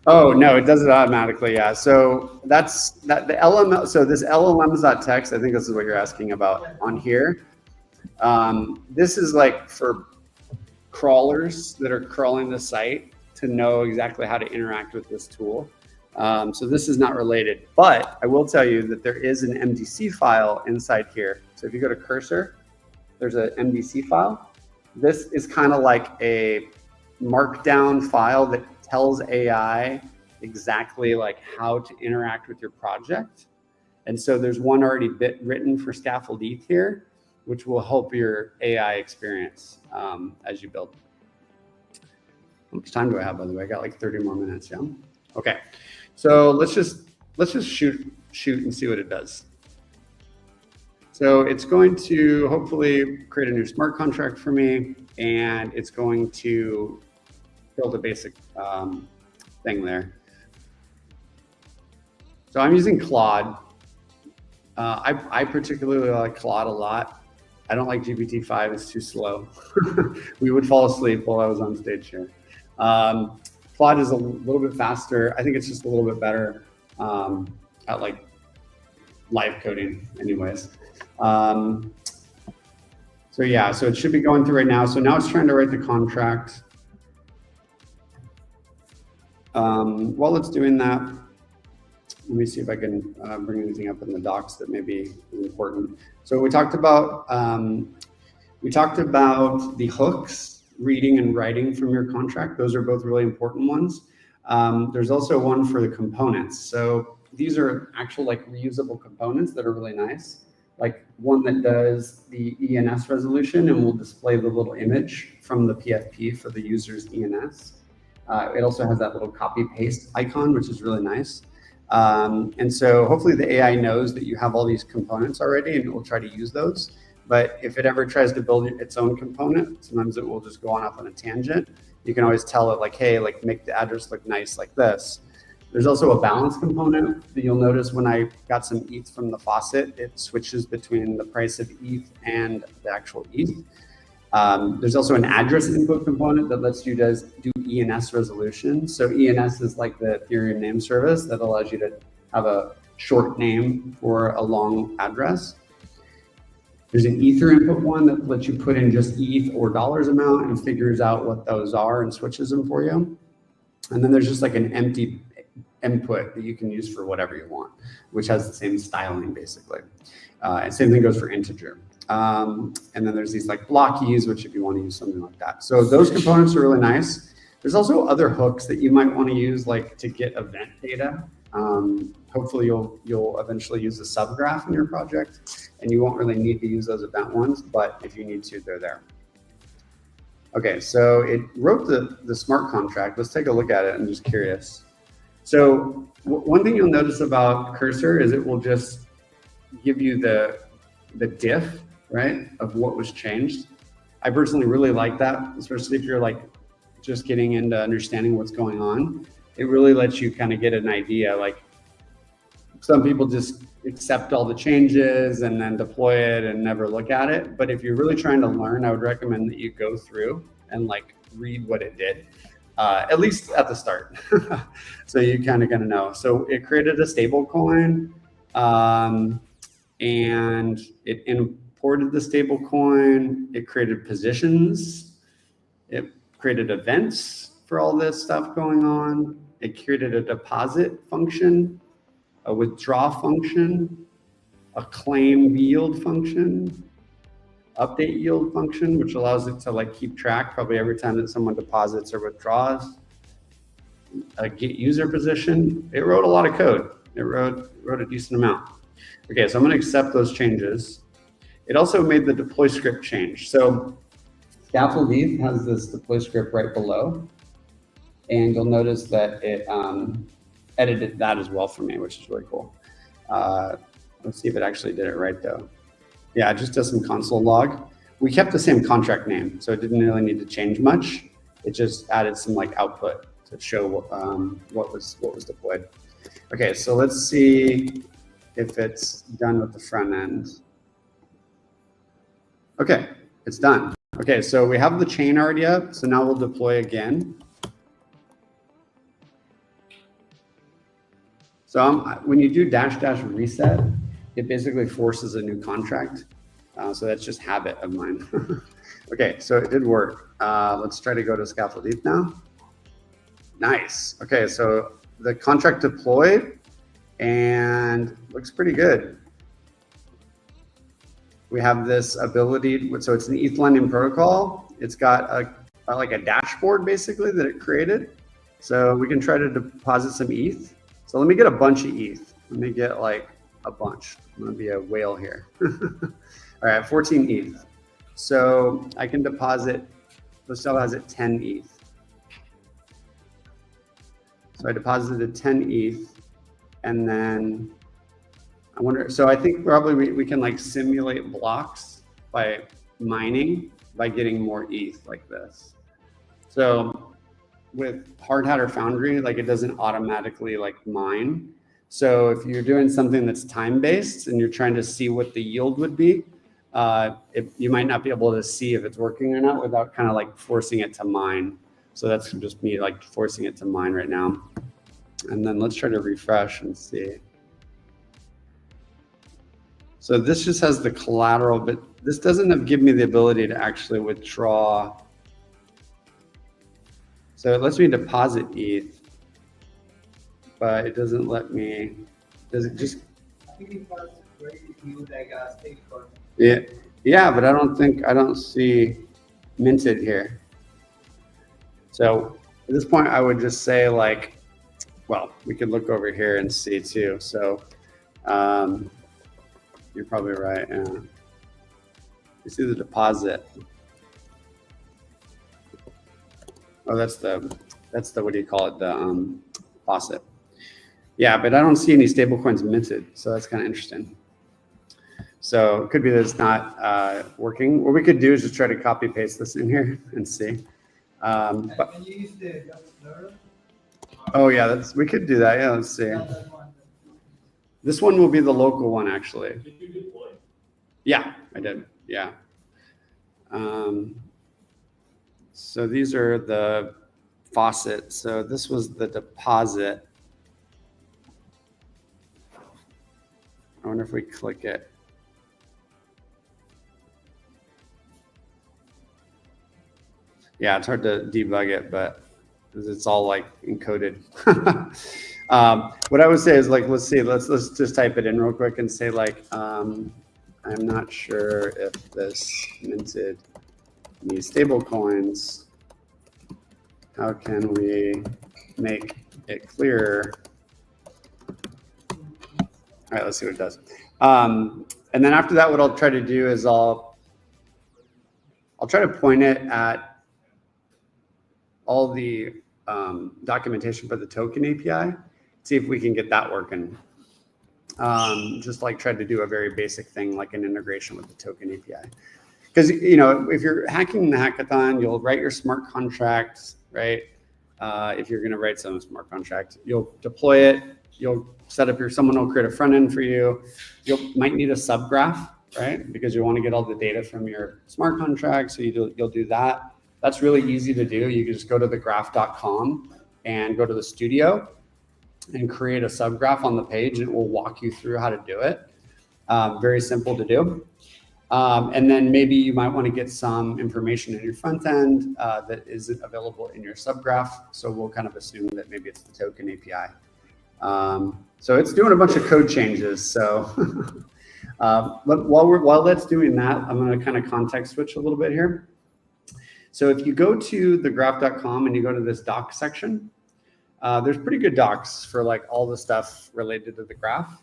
Oh no, it does it automatically. Yeah, so that's that the LM. So this LLMs.txt, I think this is what you're asking about on here. This is like for crawlers that are crawling the site to know exactly how to interact with this tool. So this is not related, but I will tell you that there is an MDC file inside here. So if you go to Cursor, there's an MDC file. This is kind of like a markdown file that tells AI exactly like how to interact with your project. And so there's one already written for Scaffold ETH here, which will help your AI experience as you build. How much time do I have, by the way? I got like 30 more minutes, yeah? Okay, so let's just shoot and see what it does. So it's going to hopefully create a new smart contract for me, and it's going to build a basic thing there. So I'm using Claude. I particularly like Claude a lot. I don't like GPT-5, it's too slow. We would fall asleep while I was on stage here. Claude is a little bit faster. I think it's just a little bit better at like live coding anyways. So yeah, so it should be going through right now. So now it's trying to write the contract. While it's doing that, let me see if I can bring anything up in the docs that maybe is important. So we talked about the hooks, reading and writing from your contract. Those are both really important ones. There's also one for the components. So these are actual like reusable components that are really nice. Like one that does the ENS resolution and will display the little image from the PFP for the user's ENS. It also has that little copy paste icon, which is really nice. And so hopefully the AI knows that you have all these components already and it will try to use those. But if it ever tries to build its own component, sometimes it will just go off on a tangent. You can always tell it like, hey, like make the address look nice like this. There's also a balance component that you'll notice when I got some ETH from the faucet, it switches between the price of ETH and the actual ETH. There's also an address input component that lets you do ENS resolution. So ENS is like the Ethereum name service that allows you to have a short name for a long address. There's an Ether input one that lets you put in just ETH or dollars amount and figures out what those are and switches them for you. And then there's just like an empty input that you can use for whatever you want, which has the same styling basically. And same thing goes for integer. And then there's these like block keys, which if you want to use something like that. So those components are really nice. There's also other hooks that you might want to use like to get event data. Hopefully you'll eventually use a subgraph in your project and you won't really need to use those event ones, but if you need to, they're there. Okay, so it wrote the smart contract. Let's take a look at it. I'm just curious. So one thing you'll notice about Cursor is it will just give you the diff, right, of what was changed. I personally really like that, especially if you're like just getting into understanding what's going on. It really lets you kind of get an idea. Like some people just accept all the changes and then deploy it and never look at it. But if you're really trying to learn, I would recommend that you go through and like read what it did, at least at the start. So you kind of gonna know. So it created a stable coin and it imported the stable coin. It created positions. It created events for all this stuff going on. It created a deposit function, a withdraw function, a claim yield function, update yield function, which allows it to like keep track probably every time that someone deposits or withdraws, a get user position. It wrote a lot of code. It wrote a decent amount. Okay, so I'm gonna accept those changes. It also made the deploy script change. So Scaffold ETH has this deploy script right below. And you'll notice that it edited that as well for me, which is really cool. Let's see if it actually did it right though. Yeah, it just does some console log. We kept the same contract name, so it didn't really need to change much. It just added some like output to show what was deployed. Okay, so let's see if it's done with the front end. Okay, it's done. Okay, so we have the chain already up, so now we'll deploy again. So when you do -- reset, it basically forces a new contract. So that's just habit of mine. Okay, so it did work. Let's try to go to Scaffold ETH now. Nice. Okay, so the contract deployed and looks pretty good. We have this ability, so it's an ETH lending protocol. It's got like a dashboard basically that it created. So we can try to deposit some ETH. So let me get a bunch of ETH. Let me get like a bunch. I'm gonna be a whale here. All right, 14 ETH. So I can deposit, Lucille has it 10 ETH. So I deposited 10 ETH and then I wonder, so I think probably we can like simulate blocks by mining, by getting more ETH like this. So with Hard Hat or Foundry, like it doesn't automatically like mine. So if you're doing something that's time-based and you're trying to see what the yield would be, you might not be able to see if it's working or not without kind of like forcing it to mine. So that's just me like forcing it to mine right now. And then let's try to refresh and see. So this just has the collateral, but this doesn't give me the ability to actually withdraw. So it lets me deposit ETH, but it doesn't let me. Does it just? I think it was ready to use like a stablecoin. Yeah, yeah, but I don't see minted here. So at this point, I would just say like, well, we could look over here and see too. So you're probably right. Yeah. You see the deposit. Oh, that's the what do you call it? The faucet. Yeah, but I don't see any stable coins minted, so that's kind of interesting. So it could be that it's not working. What we could do is just try to copy paste this in here and see. But, can you use the Explorer? oh yeah, we could do that. Yeah, let's see. This one will be the local one actually. Did you deploy? Yeah, I did. Yeah. So these are the faucets. So this was the deposit. I wonder if we click it. Yeah, it's hard to debug it, but it's all like encoded. What I would say is like, let's see, let's just type it in real quick and say like, I'm not sure if this minted these stable coins. How can we make it clearer? All right, let's see what it does. And then after that, what I'll try to do is I'll try to point it at all the documentation for the token API, see if we can get that working. Just like try to do a very basic thing like an integration with the token API. Because if you're hacking the hackathon, you'll write your smart contract, right? If you're going to write some smart contract, you'll deploy it. You'll set up someone will create a front end for you. You might need a subgraph, right? Because you want to get all the data from your smart contract. So you'll do that. That's really easy to do. You can just go to thegraph.com and go to the studio and create a subgraph on the page, and it will walk you through how to do it. Very simple to do. And then maybe you might want to get some information in your front end that isn't available in your subgraph. So we'll kind of assume that maybe it's the token API. So it's doing a bunch of code changes. So but while that's doing that, I'm going to kind of context switch a little bit here. So if you go to thegraph.com and you go to this docs section, there's pretty good docs for like all the stuff related to the graph.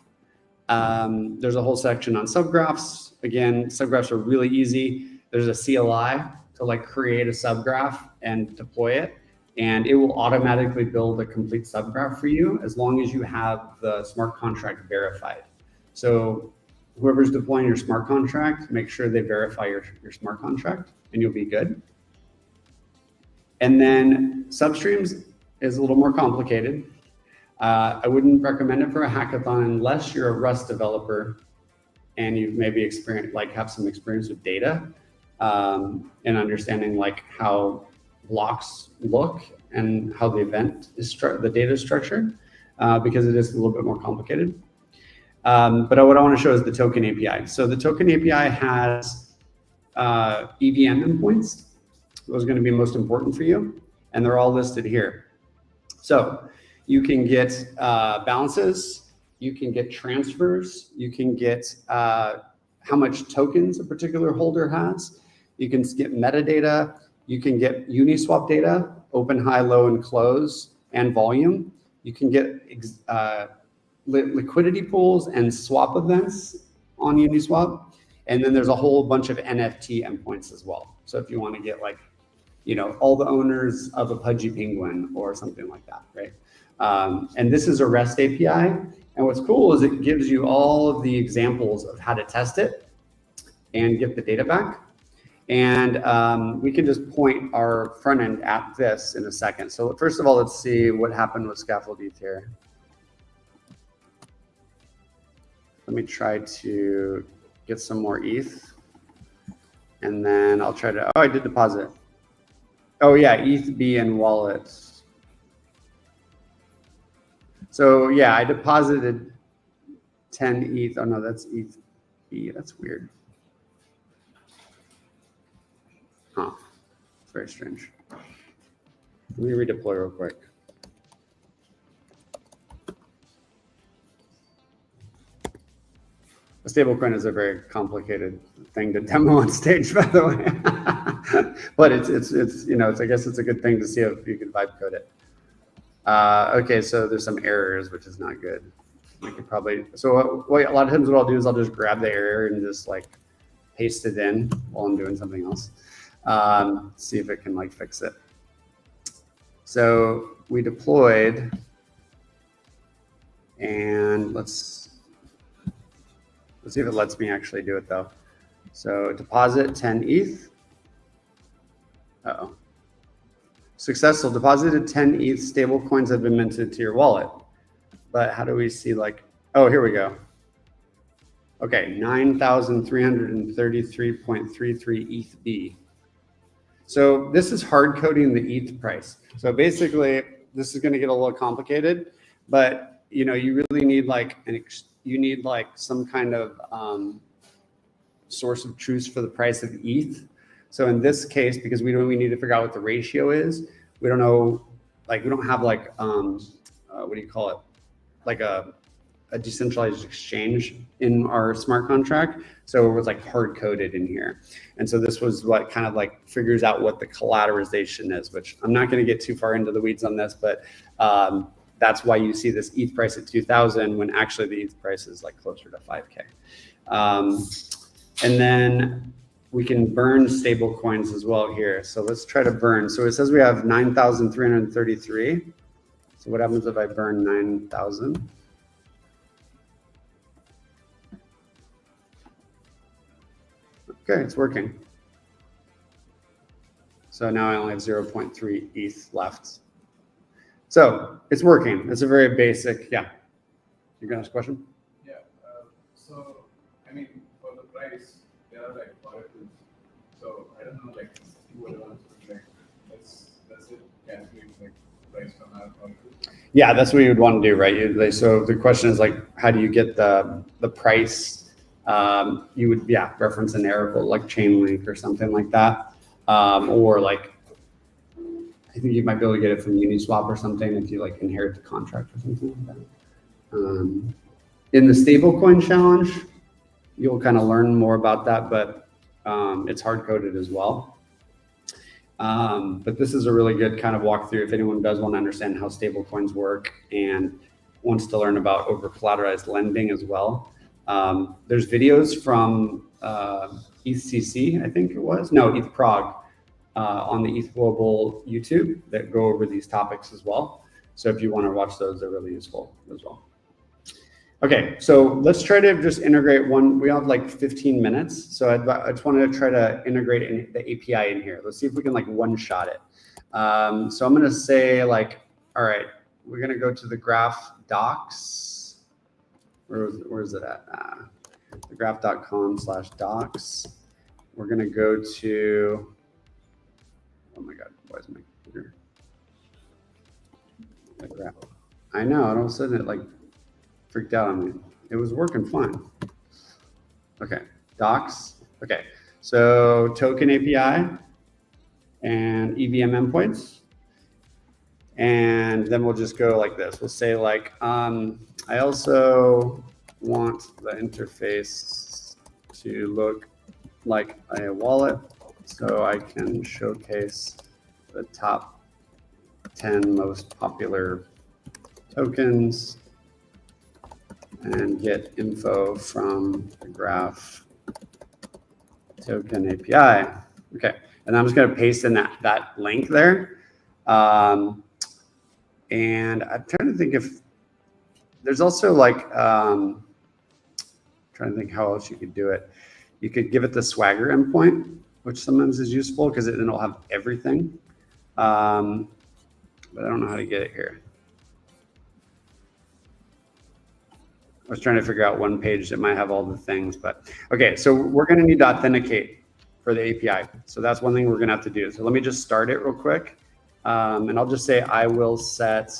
There's a whole section on subgraphs. Again, subgraphs are really easy. There's a CLI to like create a subgraph and deploy it, and it will automatically build a complete subgraph for you as long as you have the smart contract verified. So whoever's deploying your smart contract, make sure they verify your smart contract and you'll be good. And then substreams is a little more complicated. I wouldn't recommend it for a hackathon unless you're a Rust developer and you've maybe have some experience with data and understanding like how blocks look and how the event is the data is structured, because it is a little bit more complicated. But what I want to show is the token API. So the token API has EVM endpoints. Those are going to be most important for you, and they're all listed here. So you can get balances, you can get transfers, you can get how much tokens a particular holder has, you can get metadata, you can get Uniswap data, open, high, low, and close, and volume. You can get liquidity pools and swap events on Uniswap. And then there's a whole bunch of NFT endpoints as well. So if you want to get like, all the owners of a pudgy penguin or something like that, right? And this is a REST API. And what's cool is it gives you all of the examples of how to test it and get the data back. And we can just point our front end at this in a second. So first of all, let's see what happened with Scaffold ETH here. Let me try to get some more ETH. And then I'll try to, oh, I did deposit. Oh yeah, ETHB and wallets. So yeah, I deposited 10 ETH. Oh no, that's ETHB. That's weird. Huh, it's very strange. Let me redeploy real quick. stablecoin is a very complicated thing to demo on stage, by the way. But it's you know, I guess it's a good thing to see if you can vibe code it. Okay, so there's some errors, which is not good. We could probably, so a lot of times what I'll do is I'll just grab the error and just like paste it in while I'm doing something else. See if it can like fix it. So we deployed, and let's see if it lets me actually do it though. So deposit 10 ETH. Uh-oh. Successful, deposited 10 ETH, stable coins have been minted to your wallet. But how do we see like, oh, here we go. Okay, 9,333.33 ETHB. So this is hard coding the ETH price. So basically, this is going to get a little complicated, but you know, you really need like some kind of source of truth for the price of ETH. So in this case, because we need to figure out what the ratio is, we don't know, like we don't have like what do you call it? Like a decentralized exchange in our smart contract. So it was like hard coded in here. And so this was what kind of like figures out what the collateralization is, which I'm not going to get too far into the weeds on this, but that's why you see this ETH price at 2,000 when actually the ETH price is like closer to 5K. And then we can burn stable coins as well here. So let's try to burn. So it says we have 9,333. So what happens if I burn 9,000? Okay, it's working. So now I only have 0.3 ETH left. So it's working. It's a very basic, yeah. You're gonna ask a question? Yeah. So, I mean, for the price, there are like molecules. So I don't know, like, whatever, like, does it calculate like price from our molecules? Yeah, that's what you would want to do, right? So the question is like, how do you get the price? You would, yeah, reference an error like Chainlink or something like that. Or like, I think you might be able to get it from Uniswap or something if you like inherit the contract or something like that. In the stablecoin challenge, you'll kind of learn more about that, but it's hard coded as well. But this is a really good kind of walkthrough if anyone does want to understand how stablecoins work and wants to learn about over collateralized lending as well. There's videos from ETHCC, I think it was, no, ETH Prague, on the ETHGlobal YouTube that go over these topics as well. So if you want to watch those, they're really useful as well. Okay, so let's try to just integrate one. We have like 15 minutes. So I just wanted to try to integrate the API in here. Let's see if we can like one-shot it. So I'm going to say like, all right, we're going to go to the graph docs. Where is it at? The graph.com/docs. We're going to go to, oh my God, why is my computer? The graph. I know, all of a sudden it like freaked out on me. It was working fine. Okay, docs. Okay, so token API and EVM endpoints. And then we'll just go like this. We'll say like, I also want the interface to look like a wallet so I can showcase the top 10 most popular tokens and get info from the graph token API. Okay, and I'm just going to paste in that link there. And I'm trying to think if there's also like, trying to think how else you could do it. You could give it the Swagger endpoint, which sometimes is useful because then it'll have everything. But I don't know how to get it here. I was trying to figure out one page that might have all the things, but okay, so we're going to need to authenticate for the API. So that's one thing we're going to have to do. So let me just start it real quick. And I'll just say I will set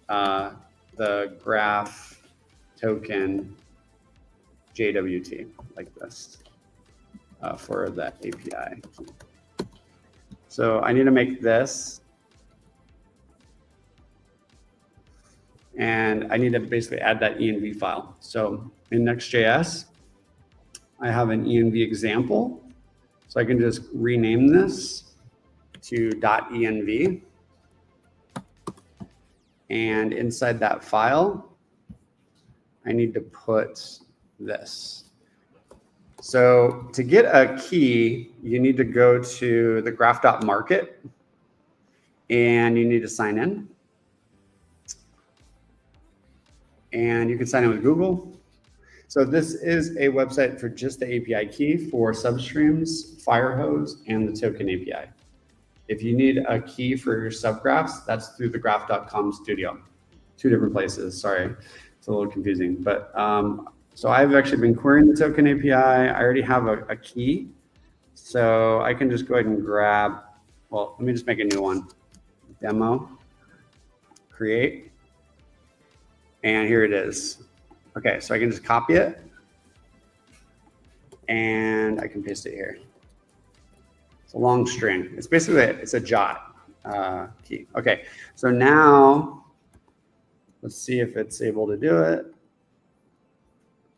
the graph token JWT like this for that API. So I need to make this and I need to basically add that env file. So in Next.js, I have an env example. So I can just rename this to .env. And inside that file, I need to put this. So to get a key, you need to go to the graph.market and you need to sign in. And you can sign in with Google. So this is a website for just the API key for Substreams, Firehose, and the token API. If you need a key for your subgraphs, that's through the graph.com studio. Two different places, sorry. It's a little confusing. But so I've actually been querying the token API. I already have a key. So I can just go ahead and grab, well, let me just make a new one. Demo, create, and here it is. Okay, so I can just copy it and I can paste it here. It's a long string. It's basically, it's a jot key. Okay, so now let's see if it's able to do it.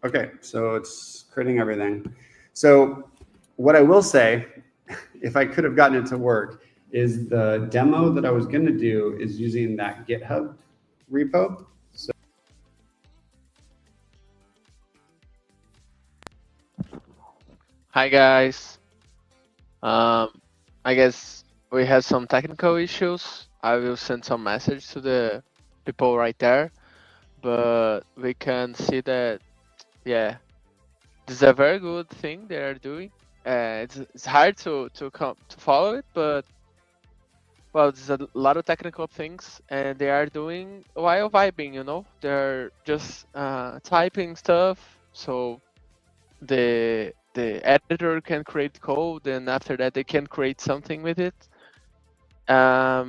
Okay, so it's creating everything. So what I will say, if I could have gotten it to work, is the demo that I was gonna do is using that GitHub repo. So Hi guys. I guess we have some technical issues. I will send some message to the people right there, but we can see that, yeah, this is a very good thing they are doing. It's hard to follow it, but well, there's a lot of technical things, and they are doing while vibing. You know, they're just typing stuff, so the editor can create code, and after that they can create something with it. I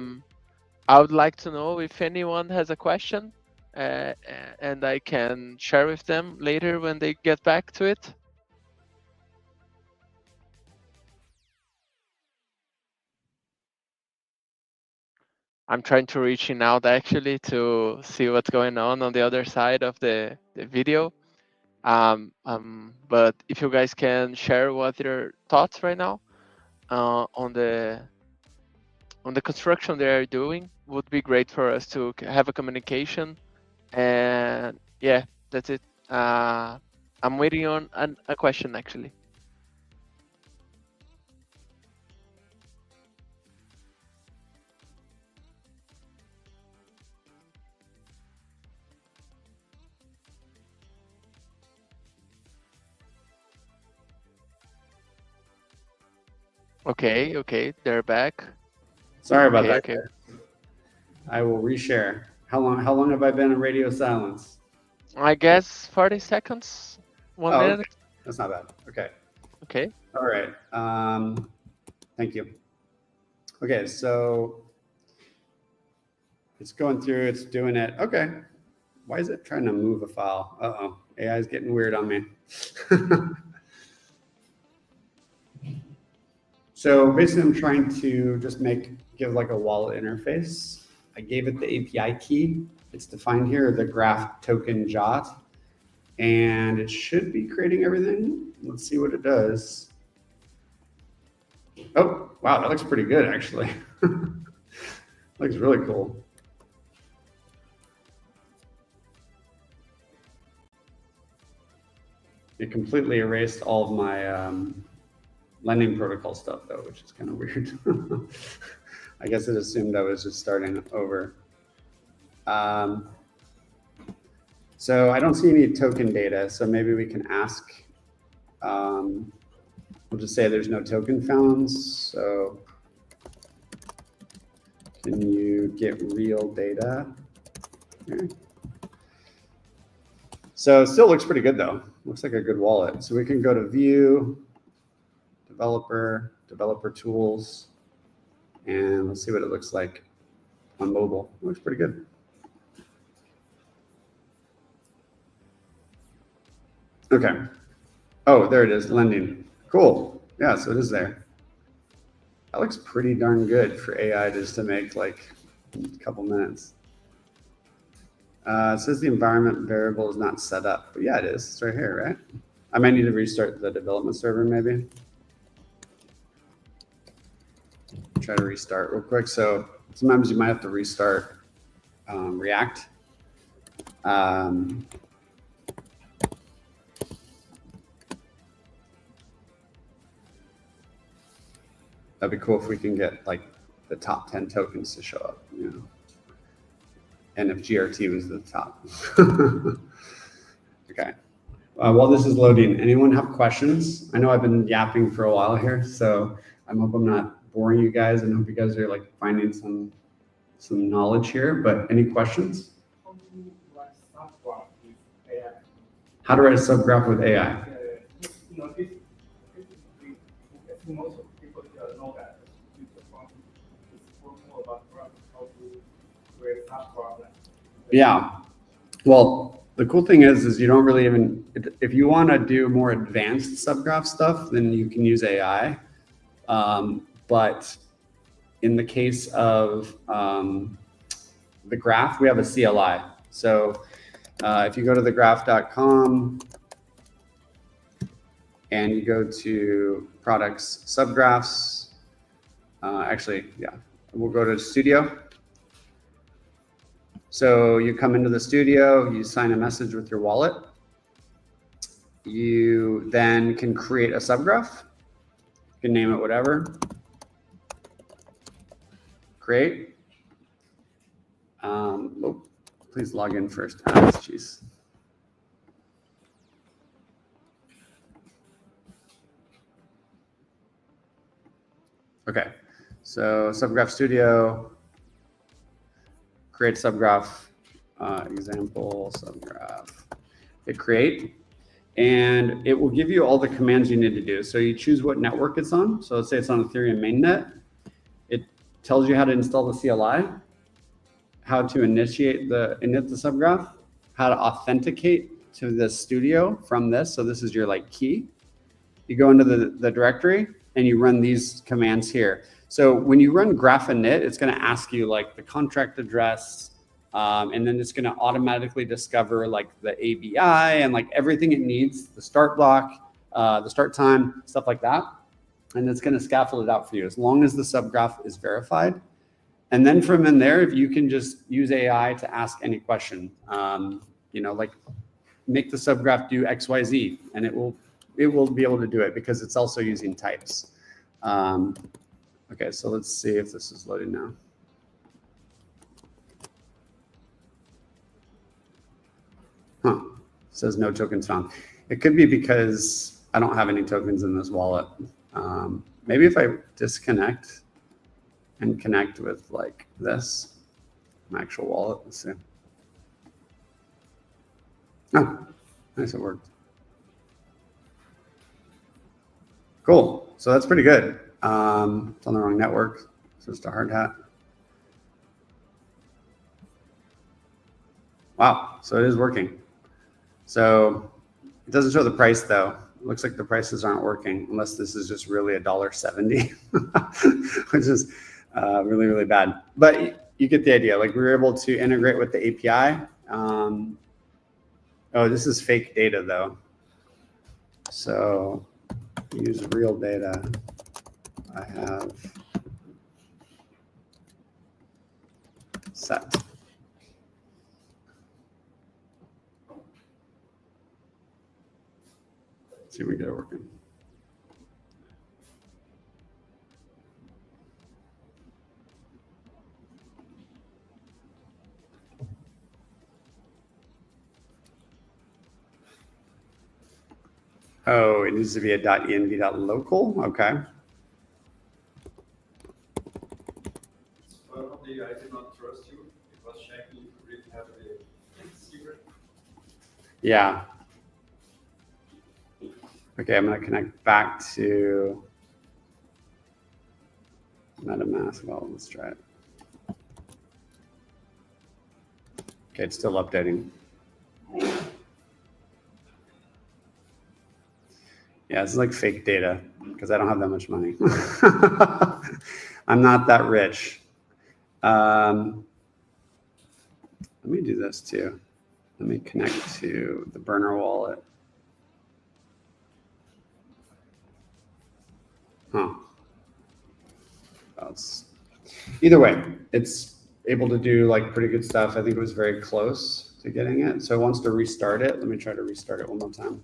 would like to know if anyone has a question, and I can share with them later when they get back to it. I'm trying to reach out actually to see what's going on the other side of the video. But if you guys can share what your thoughts right now on the construction they are doing, would be great for us to have a communication. And yeah, that's it. I'm waiting on a question actually. Okay, they're back. sorry about that. Okay. I will reshare. How long have I been in radio silence? I guess 40 seconds, 1 minute. Okay. That's not bad. Okay. Okay. All right. Thank you. Okay, so it's going through, it's doing it. Okay. Why is it trying to move a file? Uh-oh, AI is getting weird on me. So basically I'm trying to just give like a wallet interface. I gave it the API key. It's defined here, the graph token jot, and it should be creating everything. Let's see what it does. Oh, wow, that looks pretty good actually. Looks really cool. It completely erased all of my lending protocol stuff though, which is kind of weird. I guess it assumed I was just starting over. So I don't see any token data, so maybe we can ask, we'll just say there's no token found. So can you get real data? Okay. So it still looks pretty good though. Looks like a good wallet. So we can go to view, developer tools, and let's see what it looks like on mobile. It looks pretty good. Okay. Oh, there it is, lending. Cool. Yeah, so it is there. That looks pretty darn good for AI just to make like a couple minutes. It says the environment variable is not set up, but yeah, it is. It's right here, right? I might need to restart the development server maybe. Try to restart real quick. So sometimes you might have to restart React. That'd be cool if we can get like the top 10 tokens to show up, you know. And if GRT was the top. Okay. While this is loading, anyone have questions? I know I've been yapping for a while here, so I hope I'm not boring you guys, and hope you guys are like finding some knowledge here. But any questions? How to write a subgraph with AI? Most people know that. More about how to create a subgraph. Yeah. Well, the cool thing is you don't really even, if you want to do more advanced subgraph stuff, then you can use AI. But in the case of the graph, we have a CLI. So if you go to thegraph.com and you go to products, subgraphs, actually, yeah, we'll go to Studio. So you come into the studio, you sign a message with your wallet. You then can create a subgraph. You can name it whatever. Create. Oh, please log in first. Jeez. Okay, so subgraph studio. Create subgraph, example subgraph. Hit create, and it will give you all the commands you need to do. So you choose what network it's on. So let's say it's on Ethereum mainnet. It tells you how to install the CLI, how to init the subgraph, how to authenticate to the studio from this. So this is your like key. You go into the directory and you run these commands here. So when you run graph init, it's going to ask you like the contract address, and then it's going to automatically discover like the ABI and like everything it needs, the start block, the start time, stuff like that. And it's going to scaffold it out for you as long as the subgraph is verified. And then from in there, if you can just use AI to ask any question, you know, like make the subgraph do XYZ, and it will be able to do it because it's also using types. Okay, so let's see if this is loading now. Huh, it says no tokens found. It could be because I don't have any tokens in this wallet. Maybe if I disconnect and connect with like this, my actual wallet, let's see. Oh, nice, it worked. Cool, so that's pretty good. It's on the wrong network, so it's a hard hat. Wow, so it is working. So it doesn't show the price though. It looks like the prices aren't working unless this is just really $1.70, which is really, really bad. But you get the idea. Like we were able to integrate with the API. Oh, this is fake data though. So use real data. I have set. Let's see if we get it working. Oh, it needs to be a .env.local. Okay. I did not trust you. It was checking if you really have the secret. Yeah. Okay, I'm going to connect back to MetaMask. Well, let's try it. Okay, it's still updating. Yeah, it's like fake data because I don't have that much money. I'm not that rich. Let let me do this too. Let me connect to the burner wallet. Huh. Either way, it's able to do like pretty good stuff. I think it was very close to getting it. So it wants to restart it. Let me try to restart it one more time.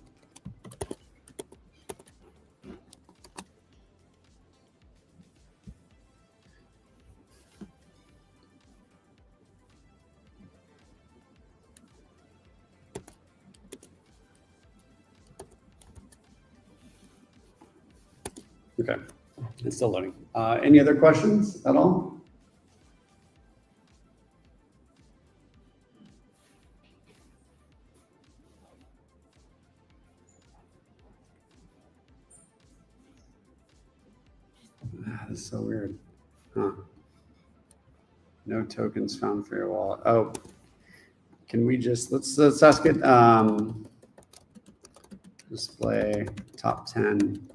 Okay, it's still loading. Any other questions at all? This is so weird. Huh. No tokens found for your wallet. Oh, can we just, let's ask it, display top 10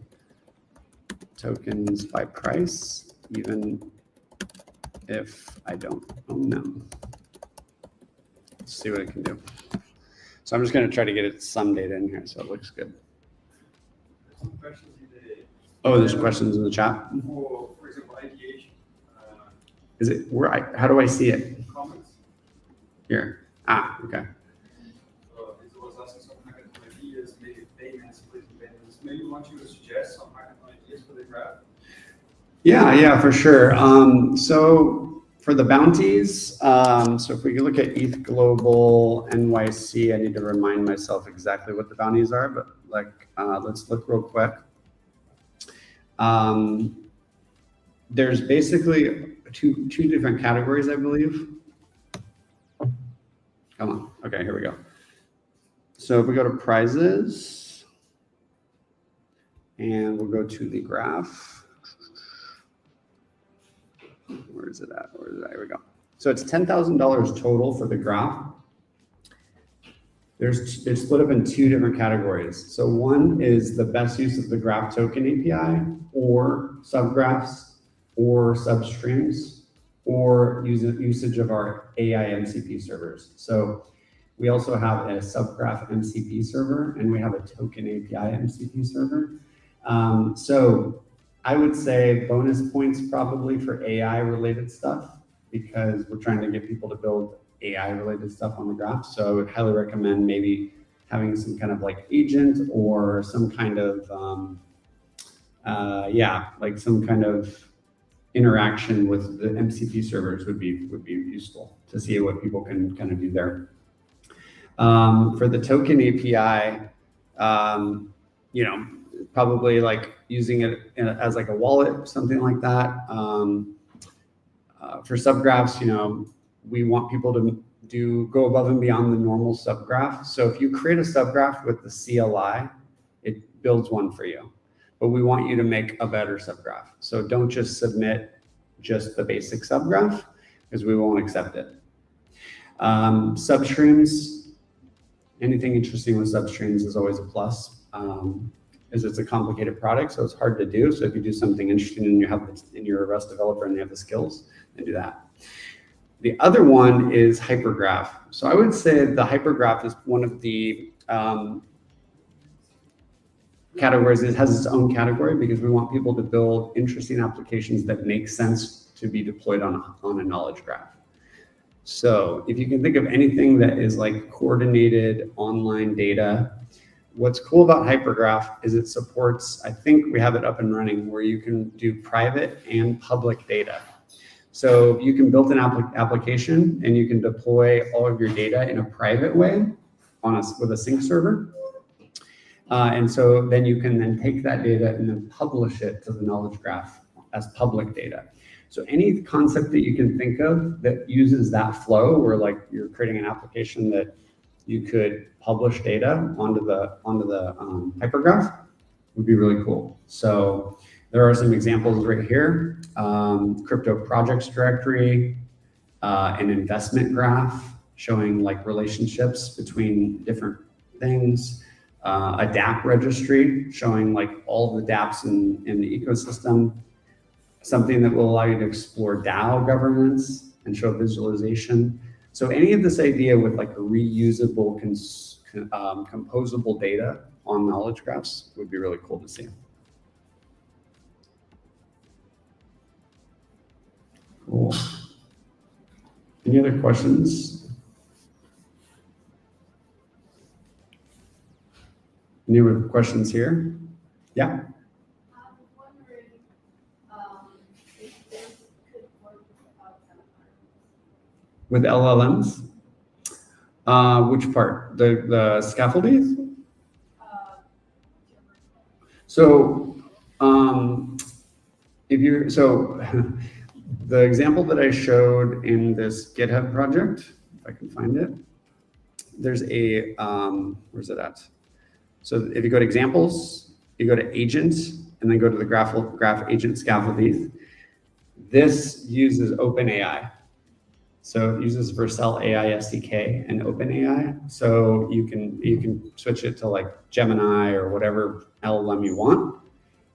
tokens by price, even if I don't own them. Let's see what it can do. So I'm just going to try to get it some data in here so it looks good. Some questions in the Oh, there's questions in the chat. for example, IDH Is it where how do I see it? comments. Here. Ah, okay. It was asking some hackathon ideas, maybe payments, split payments. Maybe you want you to suggest some hackathon ideas for the graph. Yeah, for sure. So for the bounties, so if we look at ETHGlobal NYC, I need to remind myself exactly what the bounties are, but like, let's look real quick. There's basically two different categories, I believe. Come on. Okay, here we go. So if we go to prizes and we'll go to the graph. Where is it at? Here we go. So it's $10,000 total for the graph. It's split up in two different categories. So one is the best use of the graph token API or subgraphs or substreams or usage of our AI MCP servers. So we also have a subgraph MCP server and we have a token API MCP server. So I would say bonus points probably for AI related stuff because we're trying to get people to build AI related stuff on the graph. So I would highly recommend maybe having some kind of like agent or some kind of, like some kind of interaction with the MCP servers would be useful to see what people can kind of do there. For the token API, probably like using it as like a wallet, something like that. For subgraphs, we want people to go above and beyond the normal subgraph. So if you create a subgraph with the CLI, it builds one for you. But we want you to make a better subgraph. So don't just submit just the basic subgraph because we won't accept it. Substreams, anything interesting with substreams is always a plus. Is it's a complicated product, so it's hard to do. So if you do something interesting and you're a Rust developer and you have the skills, then do that. The other one is hypergraph. So I would say the hypergraph is one of the categories. It has its own category because we want people to build interesting applications that make sense to be deployed on a knowledge graph. So if you can think of anything that is like coordinated online data, what's cool about hypergraph is it supports, I think we have it up and running, where you can do private and public data. So you can build an application and you can deploy all of your data in a private way with a sync server. And so then you can then take that data and then publish it to the knowledge graph as public data. So any concept that you can think of that uses that flow, where like you're creating an application that you could publish data onto the hypergraph would be really cool. So there are some examples right here. Crypto projects directory, an investment graph showing like relationships between different things, a DApp registry showing like all the dApps in the ecosystem, something that will allow you to explore DAO governance and show visualization. So any of this idea with like a reusable, composable data on knowledge graphs would be really cool to see. Cool. Any other questions? Any other questions here? Yeah. I'm wondering if this could work With LLMs? Which part? The scaffolding? So, the example that I showed in this GitHub project, if I can find it, there's a, where's it at? So if you go to examples, you go to agents, and then go to the graph agent scaffolding. This uses OpenAI. So it uses Vercel AI SDK and OpenAI. So you can switch it to like Gemini or whatever LLM you want.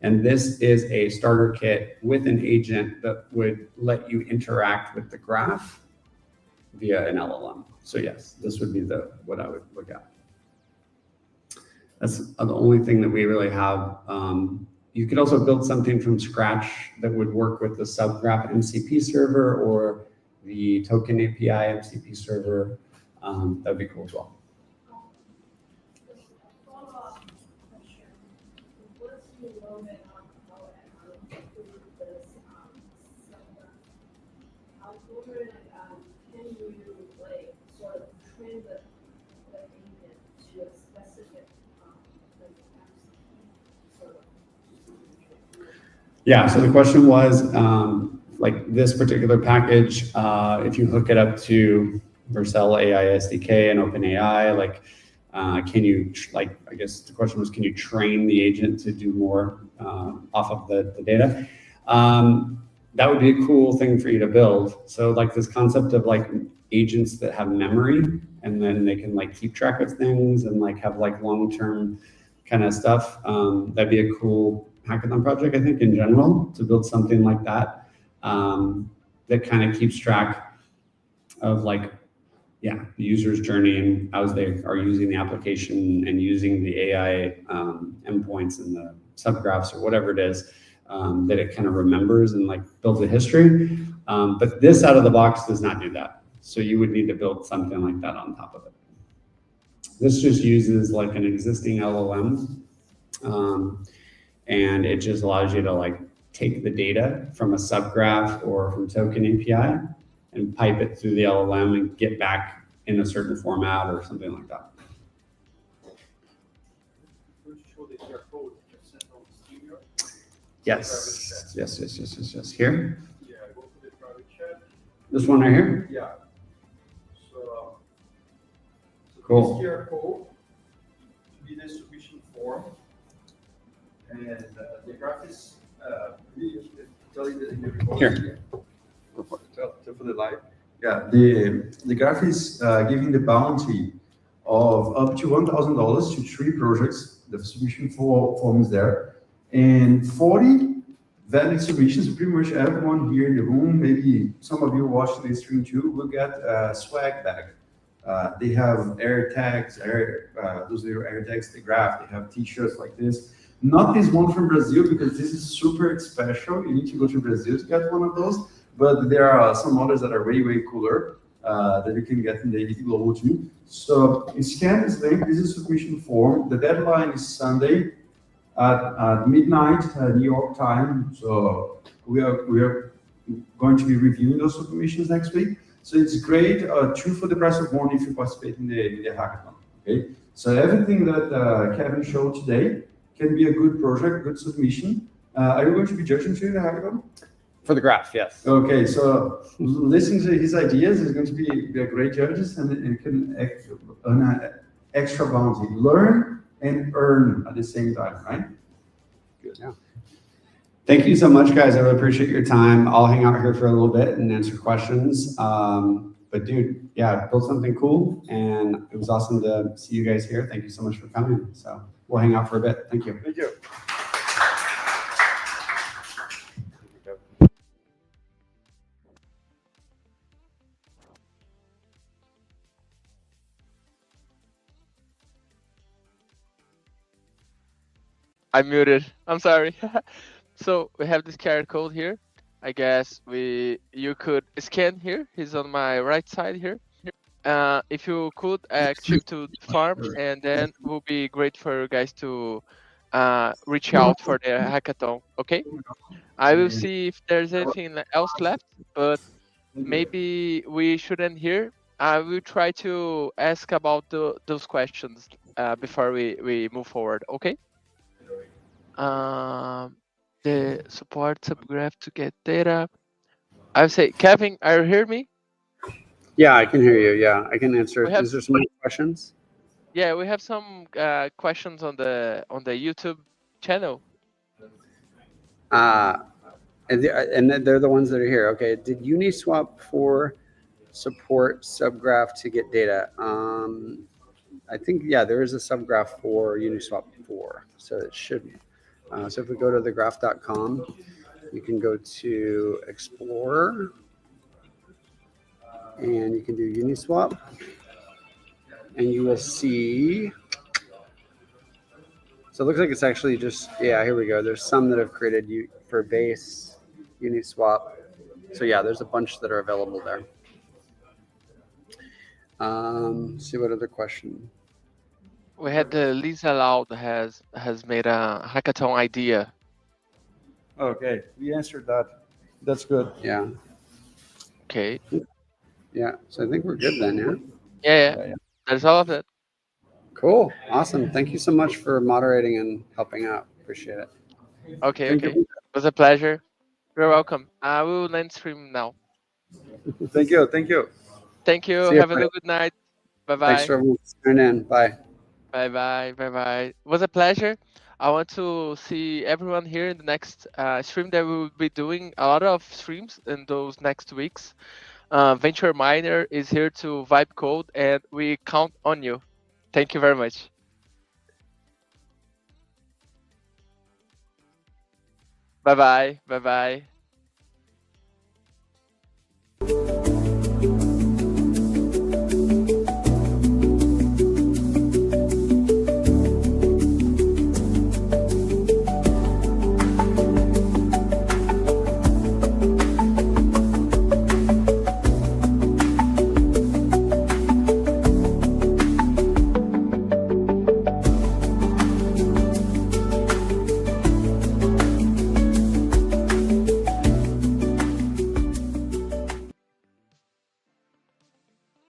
And this is a starter kit with an agent that would let you interact with the graph via an LLM. So yes, this would be what I would look at. That's the only thing that we really have. You could also build something from scratch that would work with the subgraph MCP server or the token API MCP server. That'd be cool as well. follow-up question. What's the limit on how include this I was wondering, can you like sort of train the agent to a specific like sort of? Yeah, so the question was, like this particular package, if you hook it up to Vercel AI SDK and OpenAI, like, can you, like, I guess the question was, can you train the agent to do more off of the data? That would be a cool thing for you to build. So like this concept of like agents that have memory and then they can like keep track of things and like have like long-term kind of stuff. That'd be a cool hackathon project, I think, in general, to build something like that. That kind of keeps track of like, yeah, the user's journey and as they are using the application and using the AI endpoints and the subgraphs or whatever it is, that it kind of remembers and like builds a history. But this out of the box does not do that. So you would need to build something like that on top of it. This just uses like an existing LLM, and it just allows you to like take the data from a subgraph or from token API and pipe it through the LLM and get back in a certain format or something like that. Yes, yes. Here? Yeah, go to the private chat. This one right here? Yeah. So Cool. this QR code to be the submission form. And the graph is really tell you in the report. Here. Tell for the live. Yeah, the graph is giving the bounty of up to $1,000 to 3 projects. The submission form is there. And 40 valid submissions. Pretty much everyone here in the room, maybe some of you watching the stream too, will get a swag bag. They have air tags, those little air tags, the graph. They have t-shirts like this. Not this one from Brazil, because this is super special. You need to go to Brazil to get one of those. But there are some others that are way, way cooler that you can get in the ETHGlobal too. So scan this link. This is a submission form. The deadline is Sunday at midnight, New York time. So we are going to be reviewing those submissions next week. So it's great, 2 for the price of 1 if you participate in the hackathon. Okay. So everything that Kevin showed today can be a good project, good submission. Are you going to be judging too in the hackathon? For the graph, yes. Okay, so listening to his ideas is going to be a great judges, and it can earn an extra bounty. Learn and earn at the same time, right? Good. Yeah. Thank you so much, guys. I really appreciate your time. I'll hang out here for a little bit and answer questions. But dude, yeah, build something cool, and it was awesome to see you guys here. Thank you so much for coming. So we'll hang out for a bit. Thank you. Thank you. I muted. I'm sorry. So we have this QR code here. I guess you could scan here. He's on my right side here. If you could achieve to farm, and then will be great for you guys to reach out for the hackathon. Okay. I will see if there's anything else left, but maybe we shouldn't here. I will try to ask about those questions before we move forward. Okay. Um, the support subgraph to get data. I would say, Kevin, are you hear me? Yeah, I can hear you. Yeah, I can answer. We have Is there some more questions? Yeah, we have some questions on the YouTube channel. Uh, and they're the ones that are here. Okay. Did Uniswap 4 support subgraph to get data? I think, yeah, there is a subgraph for Uniswap 4. So it should. So if we go to thegraph.com, you can go to Explorer and you can do Uniswap. And you will see. So it looks like it's actually just, yeah, here we go. There's some that have created for base, Uniswap. So yeah, there's a bunch that are available there. See what other question. We had the Lisa Loud has made a hackathon idea. Okay, we answered that. That's good. Yeah. Okay. Yeah. So I think we're good then, yeah? Yeah. That's all of it. Cool. Awesome. Thank you so much for moderating and helping out. Appreciate it. Okay. Thank It you. was a pleasure. You're welcome. I will end stream now. Thank you. Thank you. Thank you. See you, Have a buddy. good night. Bye Thanks bye. for everyone tuning in. Bye. Bye bye. Bye bye. It was a pleasure. I want to see everyone here in the next stream that we will be doing a lot of streams in those next weeks. Venture Miner is here to vibe code, and we count on you. Thank you very much. Bye bye. Bye bye.